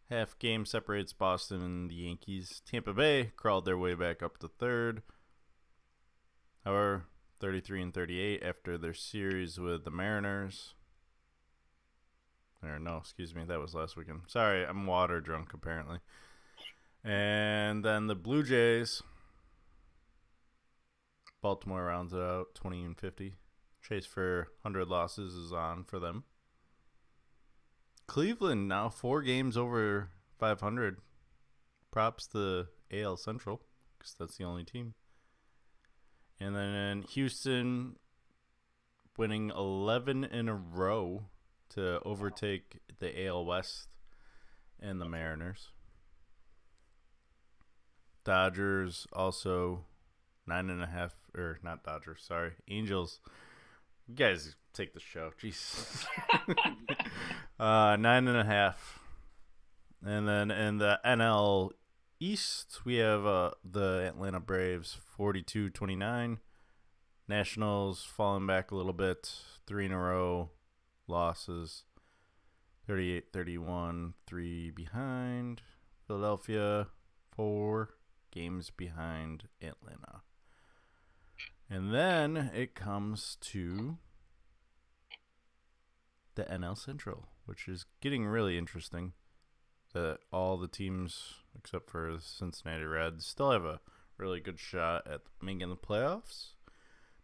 Half game separates Boston and the Yankees. Tampa Bay crawled their way back up to third. However, 33 and 38 after their series with the Mariners. Or no, excuse me, that was last weekend. Sorry, I'm water drunk apparently. And then the Blue Jays. Baltimore rounds it out 20 and 50. Chase for 100 losses is on for them. Cleveland now 4 games over 500. Props to AL Central because that's the only team. And then Houston winning 11 in a row to overtake the AL West and the Mariners. Dodgers also 9.5, or not Dodgers, sorry, Angels. You guys take the show, jeez. 9.5. And then in the NL East, we have the Atlanta Braves 42-29. Nationals falling back a little bit, 3 in a row losses, 38-31, 3 behind. Philadelphia 4 games behind Atlanta. And then it comes to the NL Central, which is getting really interesting. That all the teams, except for the Cincinnati Reds, still have a really good shot at making the playoffs.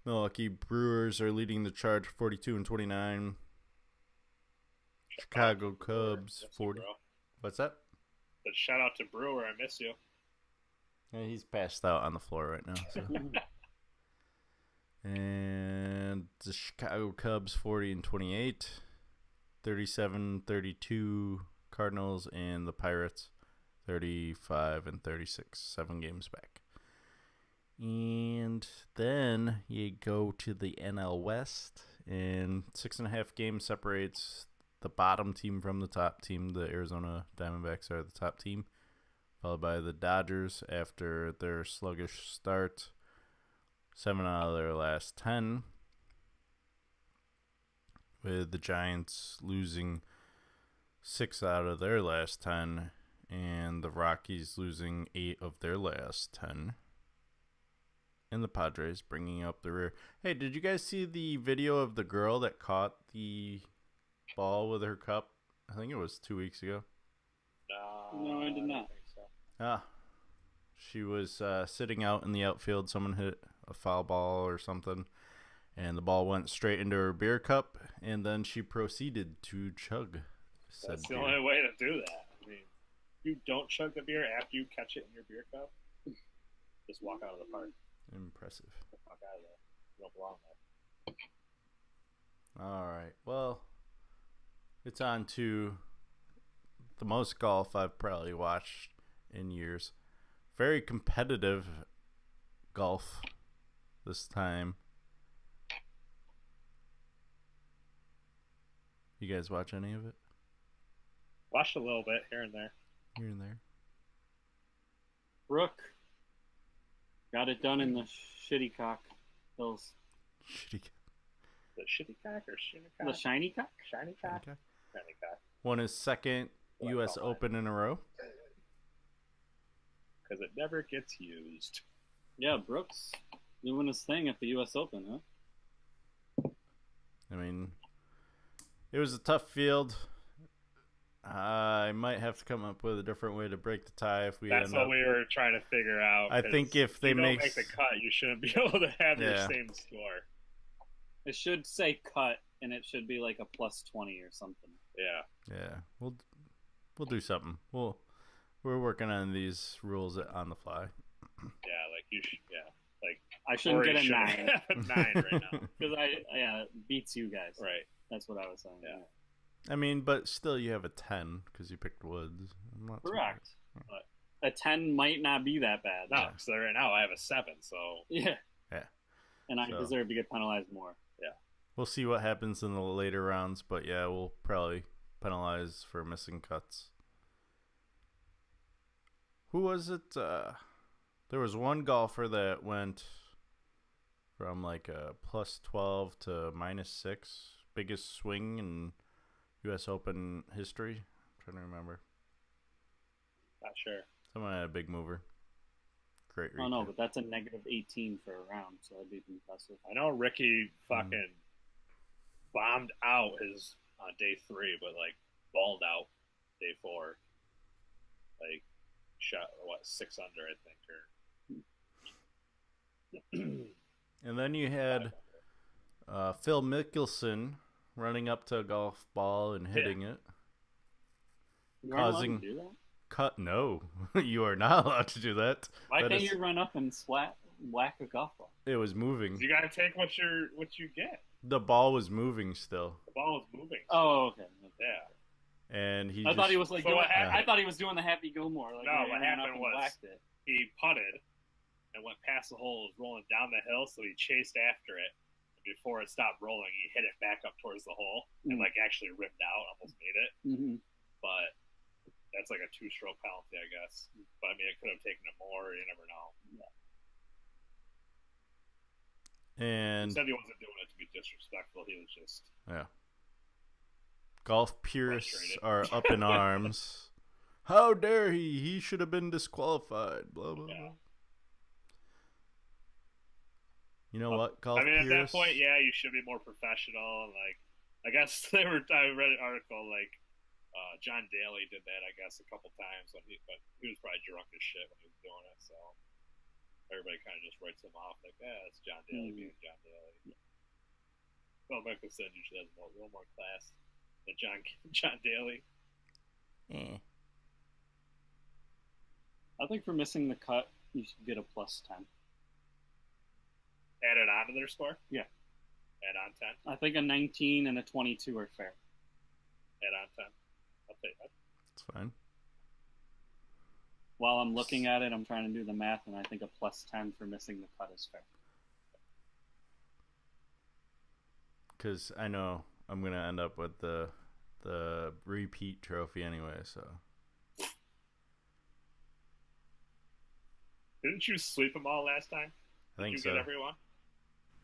Milwaukee Brewers are leading the charge 42 and 29. Chicago Cubs 40. What's that? But shout out to Brewer. I miss you. Yeah, he's passed out on the floor right now. So. And the Chicago Cubs 40 and 28. 37-32 Cardinals, and the Pirates 35 and 36, 7 games back. And then you go to the NL West, and 6.5 games separates the bottom team from the top team. The Arizona Diamondbacks are the top team, followed by the Dodgers after their sluggish start. 7 out of their last 10, with the Giants losing 6 out of their last 10, and the Rockies losing 8 of their last 10, and the Padres bringing up the rear. Hey, did you guys see the video of the girl that caught the ball with her cup? I think it was 2 weeks ago. No, I did not. She was sitting out in the outfield. Someone hit a foul ball or something, and the ball went straight into her beer cup, and then she proceeded to chug said That's the beer. only way to do that. I mean, you don't chug the beer after you catch it in your beer cup. Just walk out of the park. Impressive. Get the fuck out of there. You don't belong there. All right. Well, it's on to the most golf I've probably watched in years. Very competitive golf this time. You guys watch any of it? Watched a little bit here and there. Here and there. Brooke got it done in the shitty cock hills. Shitty. The shitty cock or shitty cock? The shiny cock? Shiny cock? Okay. Shiny cock. Won his second U.S. Open in a row. Because it never gets used. Yeah, Brooks doing his thing at the U.S. Open, huh? I mean, it was a tough field. I might have to come up with a different way to break the tie if we That's end what up. we were trying to figure out. I think if they you don't make make the cut, you shouldn't be able to have your same score. It should say cut, and it should be like a plus 20 or something. Yeah. Yeah, we'll do something. We're working on these rules on the fly. Yeah, like you should. Yeah, like I shouldn't get a Corey 9. shouldn't have a 9 right now. Because it beats you guys. Right. That's what I was saying. Yeah. I mean, but still, you have a 10 because you picked Woods. I'm not too Correct. bad. But a 10 might not be that bad. No, so right now I have a 7. So yeah. Yeah. And I deserve to get penalized more. Yeah. We'll see what happens in the later rounds, but yeah, we'll probably penalize for missing cuts. Who was it? There was one golfer that went from like a plus 12 to minus 6. Biggest swing in U.S. Open history. I'm trying to remember. Not sure. Someone had a big mover. Great. Oh no, but that's a negative 18 for a round, so that'd be impressive. I know Ricky fucking bombed out his on day 3, but like balled out day 4. Like shot 6 under, I think, or. And then you had Phil Mickelson running up to a golf ball and hitting it, You aren't allowed to do that? cut. No, you are not allowed to do that. Why That can't is- you run up and whack a golf ball? It was moving. You gotta take what you get. The ball was moving still, The ball is moving. Oh, okay. Yeah. and he. I thought he was like. So doing, what happened- I thought he was doing the Happy Gilmore. Like, No, he what ran up happened and was whacked it. he putted and went past the hole, was rolling down the hill, so he chased after it. And before it stopped rolling, he hit it back up towards the hole and like actually ripped out, almost made it. Mm-hmm. But that's like a 2-stroke penalty, I guess. But I mean, it could have taken it more. You never know. And He said he wasn't doing it to be disrespectful. He was just yeah, golf purists frustrated. are up in arms. How dare he? He should have been disqualified. Blah blah blah. You know what, golf I mean, at that purists? point, yeah, you should be more professional. And like, I guess I read an article like John Daly did that, I guess, a couple times, but he was probably drunk as shit when he was doing it. So everybody kind of just writes him off like, yeah, it's John Daly being John Daly. Well, Mickelson usually has a little more class than John Daly. I think for missing the cut, you should get a plus 10. Add it on to their score? Yeah. Add on 10? I think a 19 and a 22 are fair. Add on 10. I'll take that. It's fine. While I'm looking at it, I'm trying to do the math, and I think a plus 10 for missing the cut is fair. Because I know I'm gonna end up with the repeat trophy anyway. So Didn't you sweep them all last time? I think Did you so. get everyone?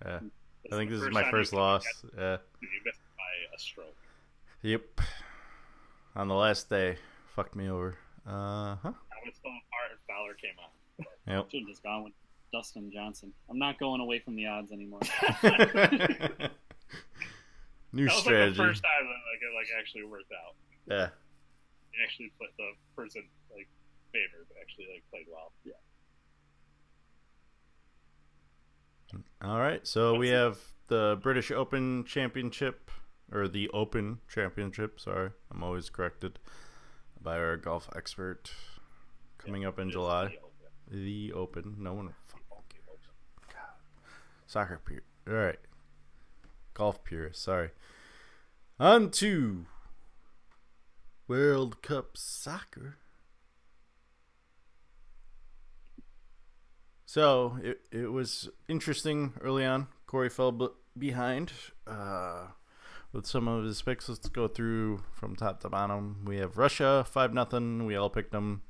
Yeah, This I think the this is first my time first you loss. got- Yeah. You missed by a stroke. Yep. On the last day, fucked me over. I was still apart and Fowler came on. Yep. Should have just gone with Dustin Johnson. I'm not going away from the odds anymore. New that was strategy. like the first time that it actually worked out. Yeah. You actually put the person favored, but actually played well. Yeah. All right. So we have the British Open Championship, or the Open Championship. Sorry, I'm always corrected by our golf expert. Coming up in July. The Open. No one. God. Soccer pure. All right. Golf purist. Sorry. On to World Cup soccer. So it was interesting early on. Corey fell behind with some of his picks. Let's go through from top to bottom. We have Russia 5-0. We all picked them.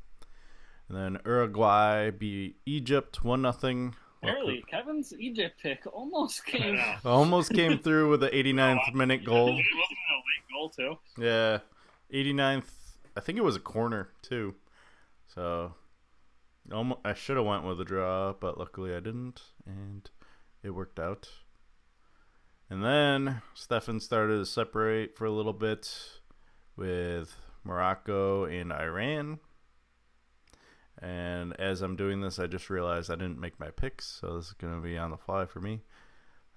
And then Uruguay beat Egypt 1-0. Barely. Kevin's Egypt pick almost came out. Almost came through with the 89th minute goal. It wasn't a late goal, too. Yeah, 89th. I think it was a corner too. So I should have went with a draw, but luckily I didn't, and it worked out. And then Stefan started to separate for a little bit with Morocco and Iran. And as I'm doing this, I just realized I didn't make my picks, so this is going to be on the fly for me.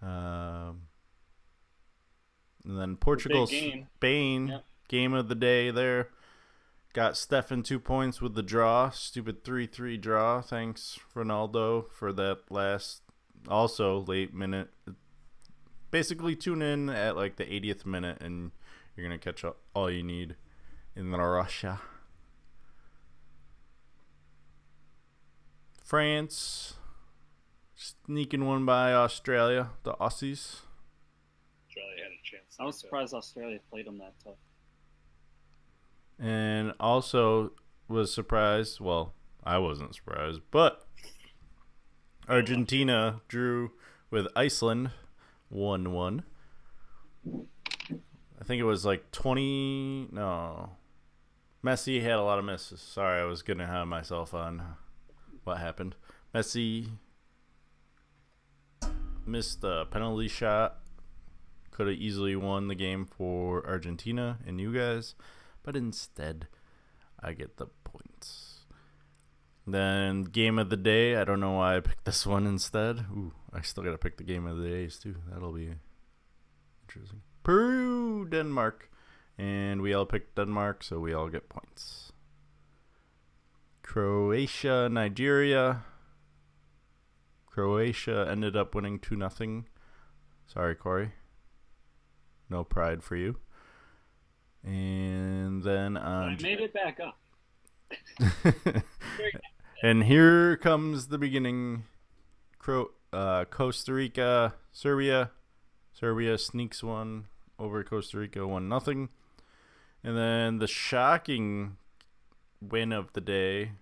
And then Portugal, Spain, Yep. Game of the day there. Got Stefan 2 points with the draw. Stupid 3-3 draw. Thanks, Ronaldo, for that last, also late minute. Basically, tune in at like the 80th minute, and you're going to catch all you need in Russia. France sneaking one by Australia, the Aussies. Australia had a chance. I was surprised Australia played them that tough. And also was surprised, well, I wasn't surprised, but Argentina drew with Iceland 1-1. I think it was like 20, no. Messi had a lot of misses. Sorry, I was going to have myself on what happened. Messi missed a penalty shot. Could have easily won the game for Argentina and you guys, but instead I get the points. Then game of the day, I don't know why I picked this one instead. Ooh, I still got to pick the game of the days too. That'll be interesting. Peru, Denmark. And we all picked Denmark, so we all get points. Croatia, Nigeria. Croatia ended up winning 2-0. Sorry, Corey. No pride for you. And then I made it back up. And here comes the beginning. Costa Rica, Serbia. Serbia sneaks one over Costa Rica 1-0. And then the shocking win of the day,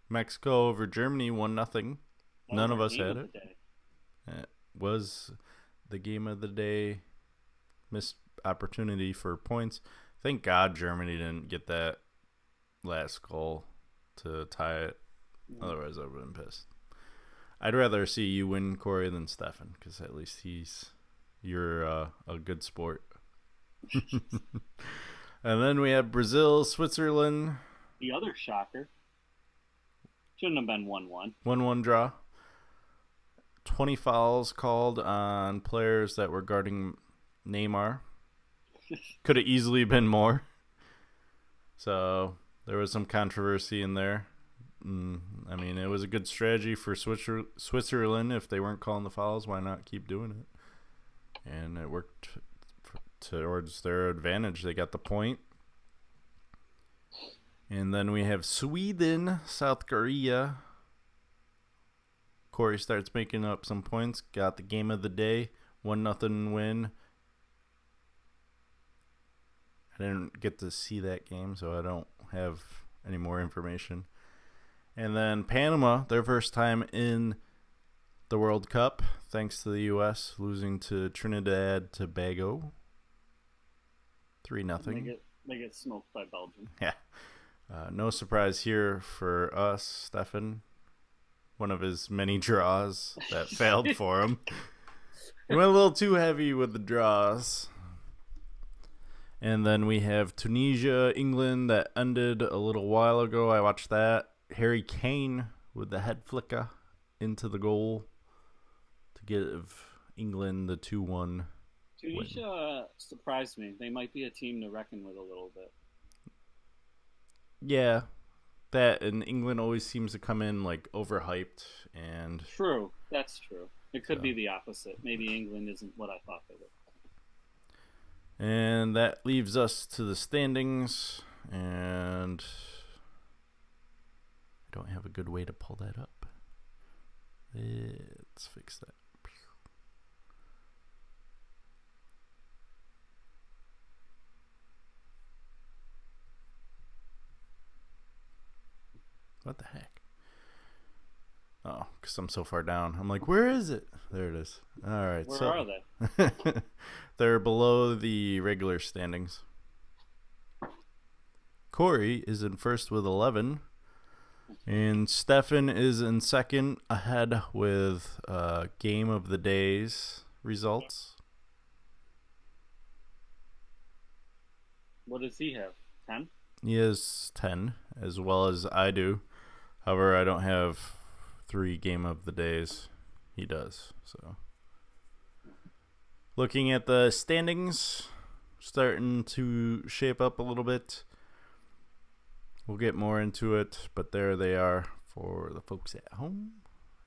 Mexico over Germany 1-0. None of us had it. It was the game of the day. Missed opportunity for points. Thank God Germany didn't get that last goal to tie it. Otherwise, I would have been pissed. I'd rather see you win, Corey, than Stefan, because at least you're a good sport. And then we have Brazil, Switzerland. The other shocker. Shouldn't have been 1-1. 1-1 draw. 20 fouls called on players that were guarding Neymar. Could have easily been more. So there was some controversy in there. I mean, it was a good strategy for Switzerland. If they weren't calling the fouls, why not keep doing it? And it worked towards their advantage. They got the point. And then we have Sweden, South Korea. Corey starts making up some points. Got the game of the day. 1-0 win. I didn't get to see that game, so I don't have any more information. And then Panama, their first time in the World Cup, thanks to the U.S. losing to Trinidad Tobago. 3-0. They get smoked by Belgium. Yeah. No surprise here for us, Stefan. One of his many draws that failed for him. He went a little too heavy with the draws. And then we have Tunisia, England, that ended a little while ago. I watched that. Harry Kane with the head flicker into the goal to give England the 2-1 Tunisia surprised me. They might be a team to reckon with a little bit. Yeah, that and England always seems to come in like overhyped and True, that's true. It could be the opposite. Maybe England isn't what I thought they were. And that leaves us to the standings, and I don't have a good way to pull that up. Let's fix that. What the heck? Oh, because I'm so far down. I'm like, where is it? There it is. All right. Where are they? They're below the regular standings. Corey is in first with 11. And Stefan is in second, ahead with Game of the Day's results. What does he have? 10? He has 10, as well as I do. However, I don't have 3 Game of the Days. He does. So, looking at the standings, starting to shape up a little bit. We'll get more into it, but there they are for the folks at home.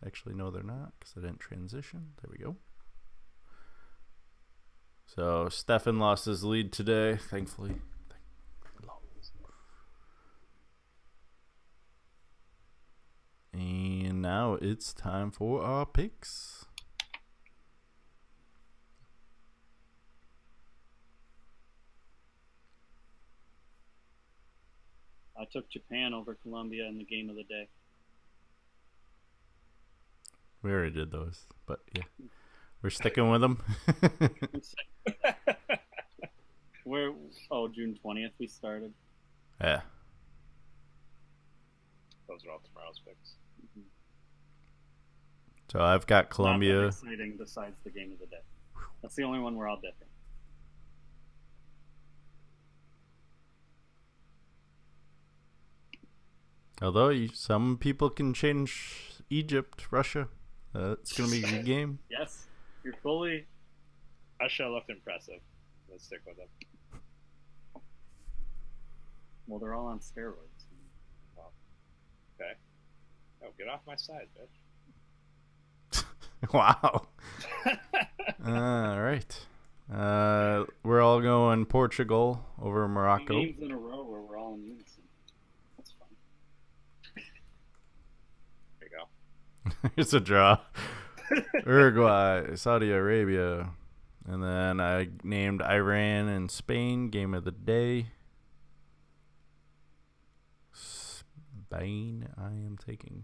Actually, no, they're not, because I didn't transition. There we go. So, Stefan lost his lead today, thankfully. And now it's time for our picks. I took Japan over Colombia in the game of the day. We already did those, but yeah. We're sticking with them. June 20th we started. Yeah. Those are all tomorrow's picks. So I've got Colombia. Not that exciting besides the game of the day. That's the only one we're all different. Although some people can change Egypt, Russia. It's going to be a good game. Yes, you're fully. Russia looked impressive. Let's stick with them. Well, they're all on steroids. Well, okay. Oh, get off my side, bitch. Wow. All right. We're all going Portugal over Morocco. 2 games in a row where we're all in unison. That's fun. There you go. It's a draw. Uruguay, Saudi Arabia. And then I named Iran and Spain game of the day. Spain I am taking.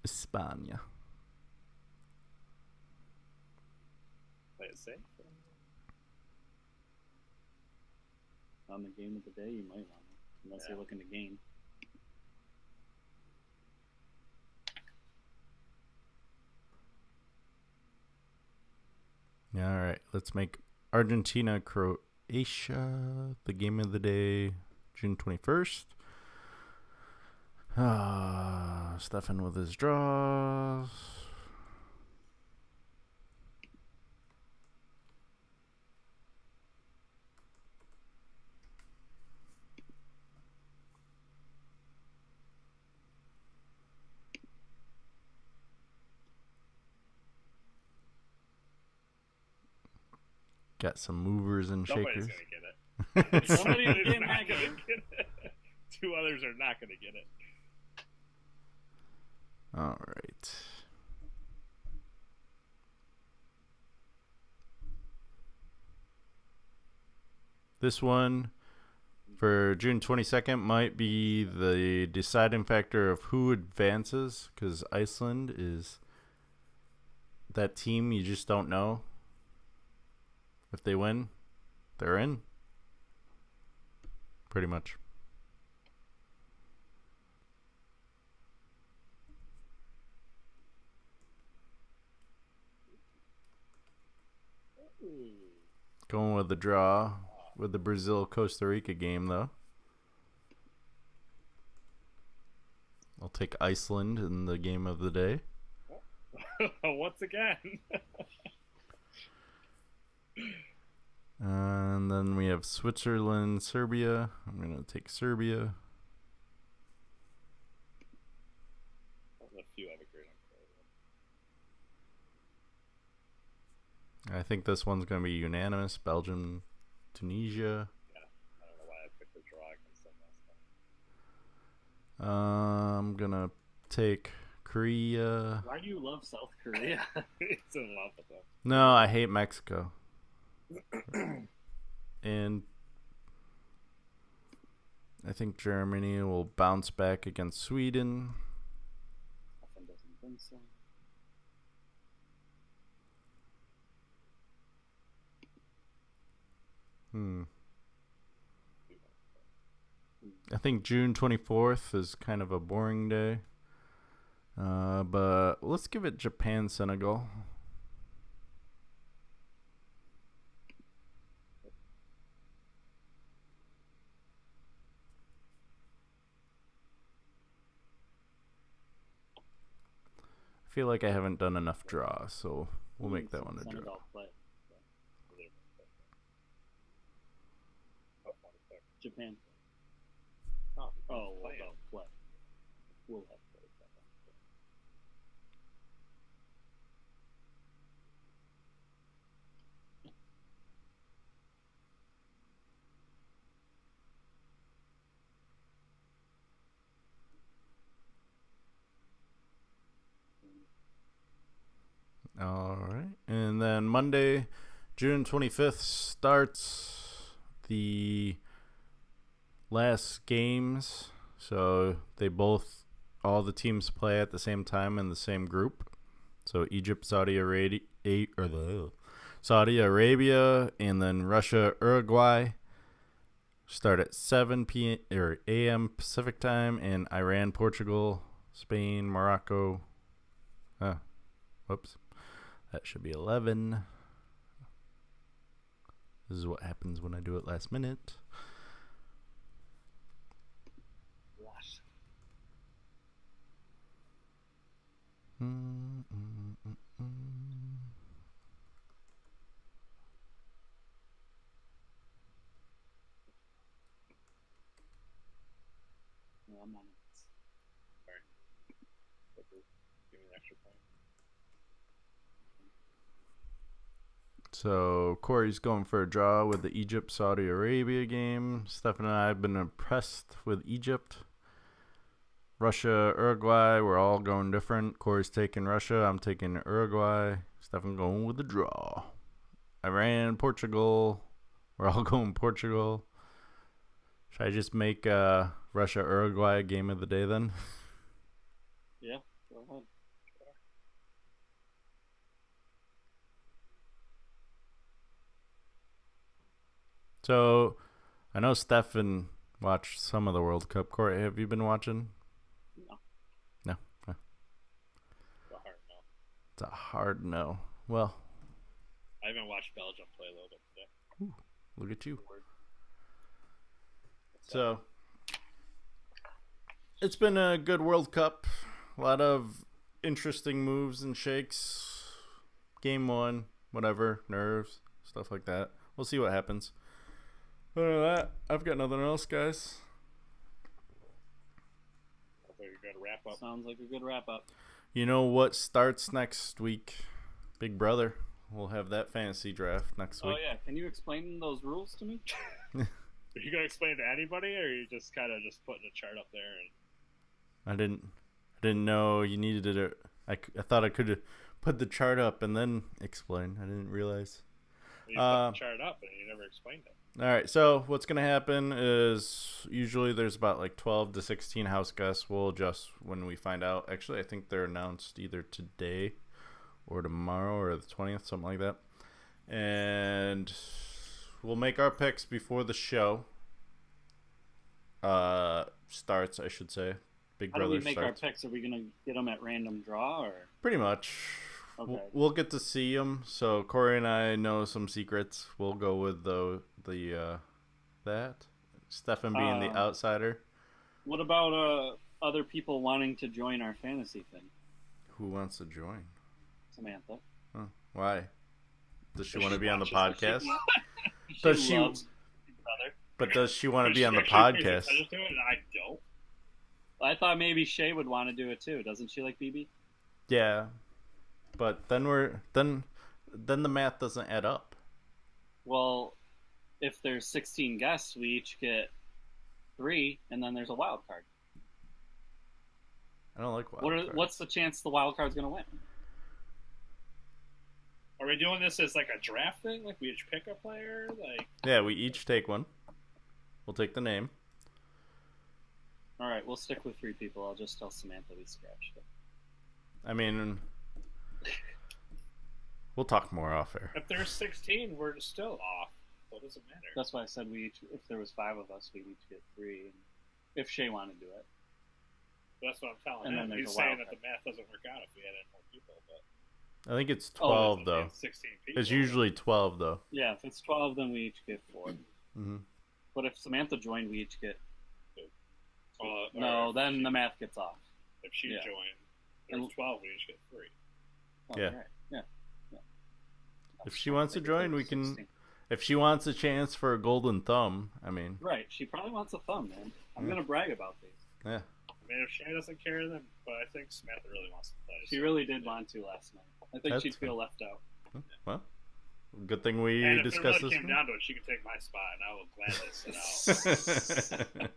España. Play it safe. On the game of the day, you might want it, unless you're looking to gain. Yeah, all right. Let's make Argentina, Croatia the game of the day, June 21st. Stefan with his draws. Got some movers and shakers. Nobody's going to get it. Somebody's not going to get it. 2 others are not going to get it. All right. This one for June 22nd might be the deciding factor of who advances, because Iceland is that team you just don't know. If they win, they're in. Pretty much. Going with the draw with the Brazil-Costa Rica game, though. I'll take Iceland in the game of the day. Once again. And then we have Switzerland, Serbia. I'm going to take Serbia. A few have agreed on I think this one's going to be unanimous. Belgium, Tunisia. Yeah, I don't know why I picked the draw against them last time. I'm going to take Korea. Why do you love South Korea? He's in love with them. No, I hate Mexico. And I I think Germany will bounce back against Sweden. Stefan doesn't think so. I think June 24th is kind of a boring day. But let's give it Japan, Senegal. I feel like I haven't done enough draws, so we'll make that one a draw. Senegal play. Japan. Oh, well, they'll play. We'll have to play that. All right. And then Monday, June 25th starts the last games. So all the teams play at the same time in the same group. So Egypt, Saudi Arabia, and then Russia, Uruguay start at 7 p.m. or a.m. Pacific time, and Iran, Portugal, Spain, Morocco. Whoops. That should be 11. This is what happens when I do it last minute. No, I'm not. Sorry. Give me an extra point. So Corey's going for a draw with the Egypt-Saudi Arabia game. Stefan and I have been impressed with Egypt. Russia, Uruguay, we're all going different. Corey's taking Russia. I'm taking Uruguay. Stefan going with the draw. Iran, Portugal. We're all going Portugal. Should I just make Russia, Uruguay game of the day then? Yeah, go ahead. So, I know Stefan watched some of the World Cup. Corey, have you been watching? No. Huh. It's a hard no. Well, I even watched Belgium play a little bit today. Look at you. So, it's been a good World Cup. A lot of interesting moves and shakes. Game 1, whatever, nerves, stuff like that. We'll see what happens. Other than that, I've got nothing else, guys. Good wrap up. Sounds like a good wrap up. You know what starts next week? Big Brother. We'll have that fantasy draft next week. Oh yeah, can you explain those rules to me? Are you gonna explain to anybody, or are you just kind of just putting a chart up there? And... I didn't know you needed it. I thought I could put the chart up and then explain. I didn't realize. You put the chart up and you never explained it. All right, so what's going to happen is usually there's about like 12 to 16 house guests. We'll adjust when we find out. Actually, I think they're announced either today or tomorrow or the 20th, something like that. And we'll make our picks before the show starts, I should say. Big Brother starts. How do we make our picks? Are we going to get them at random draw? Or Pretty much. Okay. We'll get to see them. So Corey and I know some secrets. We'll go with that. Stefan being the outsider. What about other people wanting to join our fantasy thing? Who wants to join? Samantha. Huh. Why? Does she want to be on the watches podcast? She Does she? loves Big Brother. But does she want to be on the She podcast? pays attention to it, and I don't. I thought maybe Shay would want to do it too. Doesn't she like BB? Yeah, but then the math doesn't add up. Well, if there's 16 guests, we each get 3, and then there's a wild card. I don't like wild cards. What's the chance the wild card's gonna win? Are we doing this as like a draft thing? Like we each pick a player? Like Yeah, we each take one. We'll take the name. All right, we'll stick with 3 people. I'll just tell Samantha we scratched it. I mean, we'll talk more off air. If there's 16, we're still off. So it doesn't matter. That's why I said we each. If there was 5 of us, we'd each get 3. And if Shay wanted to do it. That's what I'm telling And him. then He's there's a saying wild that the math doesn't work out if we add in more people. But I think it's 12 though. 16 people. It's usually 12 though. Yeah, if it's 12, then we each get 4. Mm-hmm. But if Samantha joined, we each get. Or then the math gets off. If she Yeah. joined, there's 12. We each get 3. Oh, Yeah. Right. Yeah. If she wants to join, we can. If she wants a chance for a golden thumb, I mean. Right. She probably wants a thumb, man. I'm Yeah. gonna brag about these. Yeah. I mean, if Shay doesn't care, then. But I think Samantha really wants to play. She really did want to last night. I think That's she'd feel left out. Well, good thing we and if it discussed really this. came down to it, she could take my spot, and I will gladly sit out.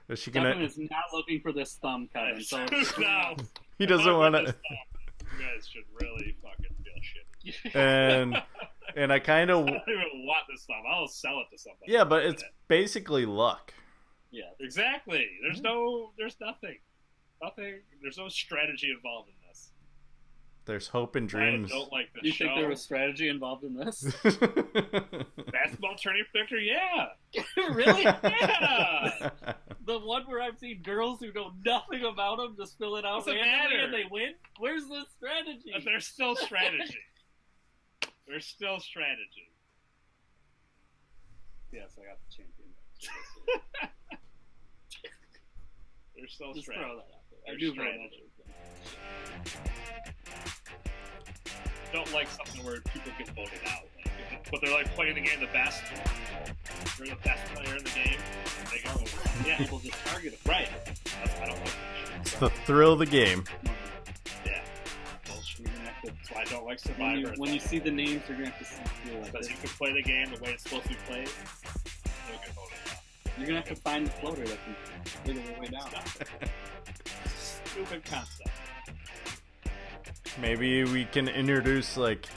Is she Kevin gonna? is not looking for this thumb, Kevin. So no, He doesn't want to. You guys should really fucking feel shitty. And I kind of. I don't even want this thumb. I'll sell it to somebody. Yeah, but it's basically luck. Yeah. Exactly. There's nothing. There's no strategy involved in this. There's hope and dreams. I don't like the You show. think there was strategy involved in this? Basketball tourney picture? Yeah. Really? Yeah. The one where I've seen girls who know nothing about them just fill it out Doesn't randomly matter. and they win? Where's the strategy? But there's still strategy. There's still strategy. Yes, I got the champion. There's still Just strategy. throw that out there. I There's do throw strategy. that. Don't like something where people get voted out. But they're like playing the game the best. They're the best player in the game. And they go, yeah, People just target it. right. I don't like that shit. It's the thrill of the game. Yeah. Bullshit. That's why I don't like When Survivor. you, when you see the names, you're going to have to see like Because this. you can play the game the way it's supposed to be played. You'll get voted out. You're going to have to find the floater that can wiggle their way down. Stupid concept. Maybe we can introduce like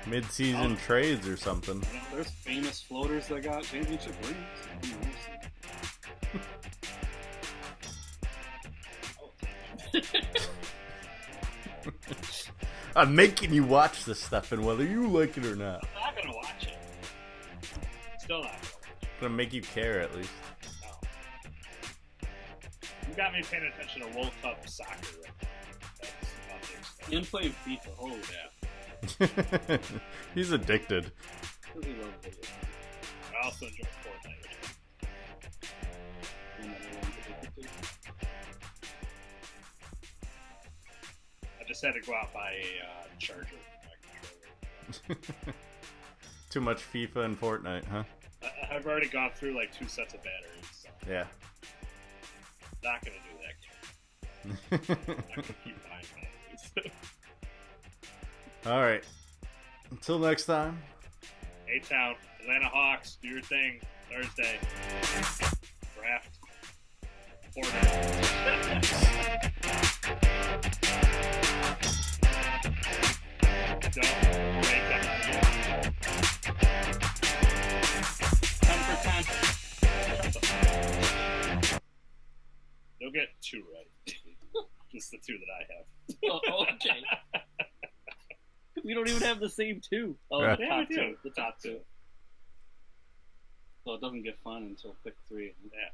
mid-season trades or something. You know, there's famous floaters that got championship rings. Who knows? I'm making you watch this stuff, and whether you like it or not, I'm not going to watch it. Still not going to watch it. I'm gonna make you care at least. No. You got me paying attention to World Cup soccer right now. That's about the extent. And playing FIFA. Oh, Yeah. He's addicted. Because he loves video. I also enjoy Fortnite. And everyone's addicted to. I just had to go out and buy a charger for my controller. Too much FIFA and Fortnite, huh? I've already gone through like 2 sets of batteries, so Yeah. not gonna do that. I'm not gonna keep buying batteries. All right. Until next time. A-Town, Atlanta Hawks, do your thing Thursday. Draft. Don't wake up. 10 for 10. You'll get 2 right. Just the 2 that I have. Oh, okay. We don't even have the same 2. Oh, Yeah. the Yeah, top we 2. do. The top 2. So it doesn't get fun until pick 3. Yeah.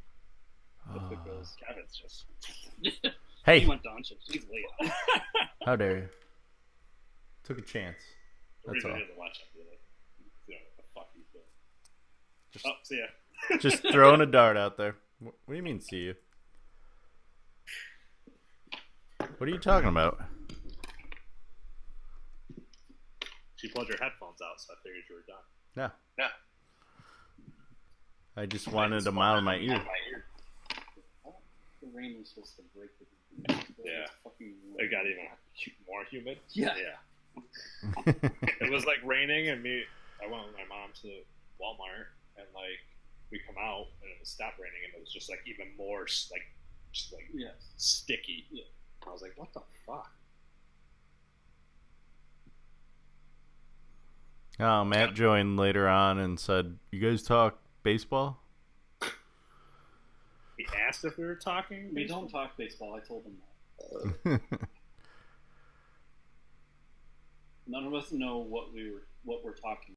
If it goes. Kevin's just. Hey, He went Doncic. He's late. how dare you? Took a chance. We're That's even all. here to watch it, really. You know, what the fuck he's doing. Just, Oh, see ya. just throwing a dart out there. What do you mean, see you? What are you talking about? She pulled your headphones out, so I figured you were done. Yeah. Yeah. I just wanted them out of my ear. The rain was supposed to break the Yeah. fucking It got even more humid. Yeah. It was like raining, and I went with my mom to Walmart, and like we come out, and it stopped raining, and it was just like even more like Yes. sticky. Yeah. I was like, what the fuck? Oh, Matt joined later on and said, "You guys talk baseball?" He asked if we were talking. We baseball? don't talk baseball. I told him that. None of us know what we're talking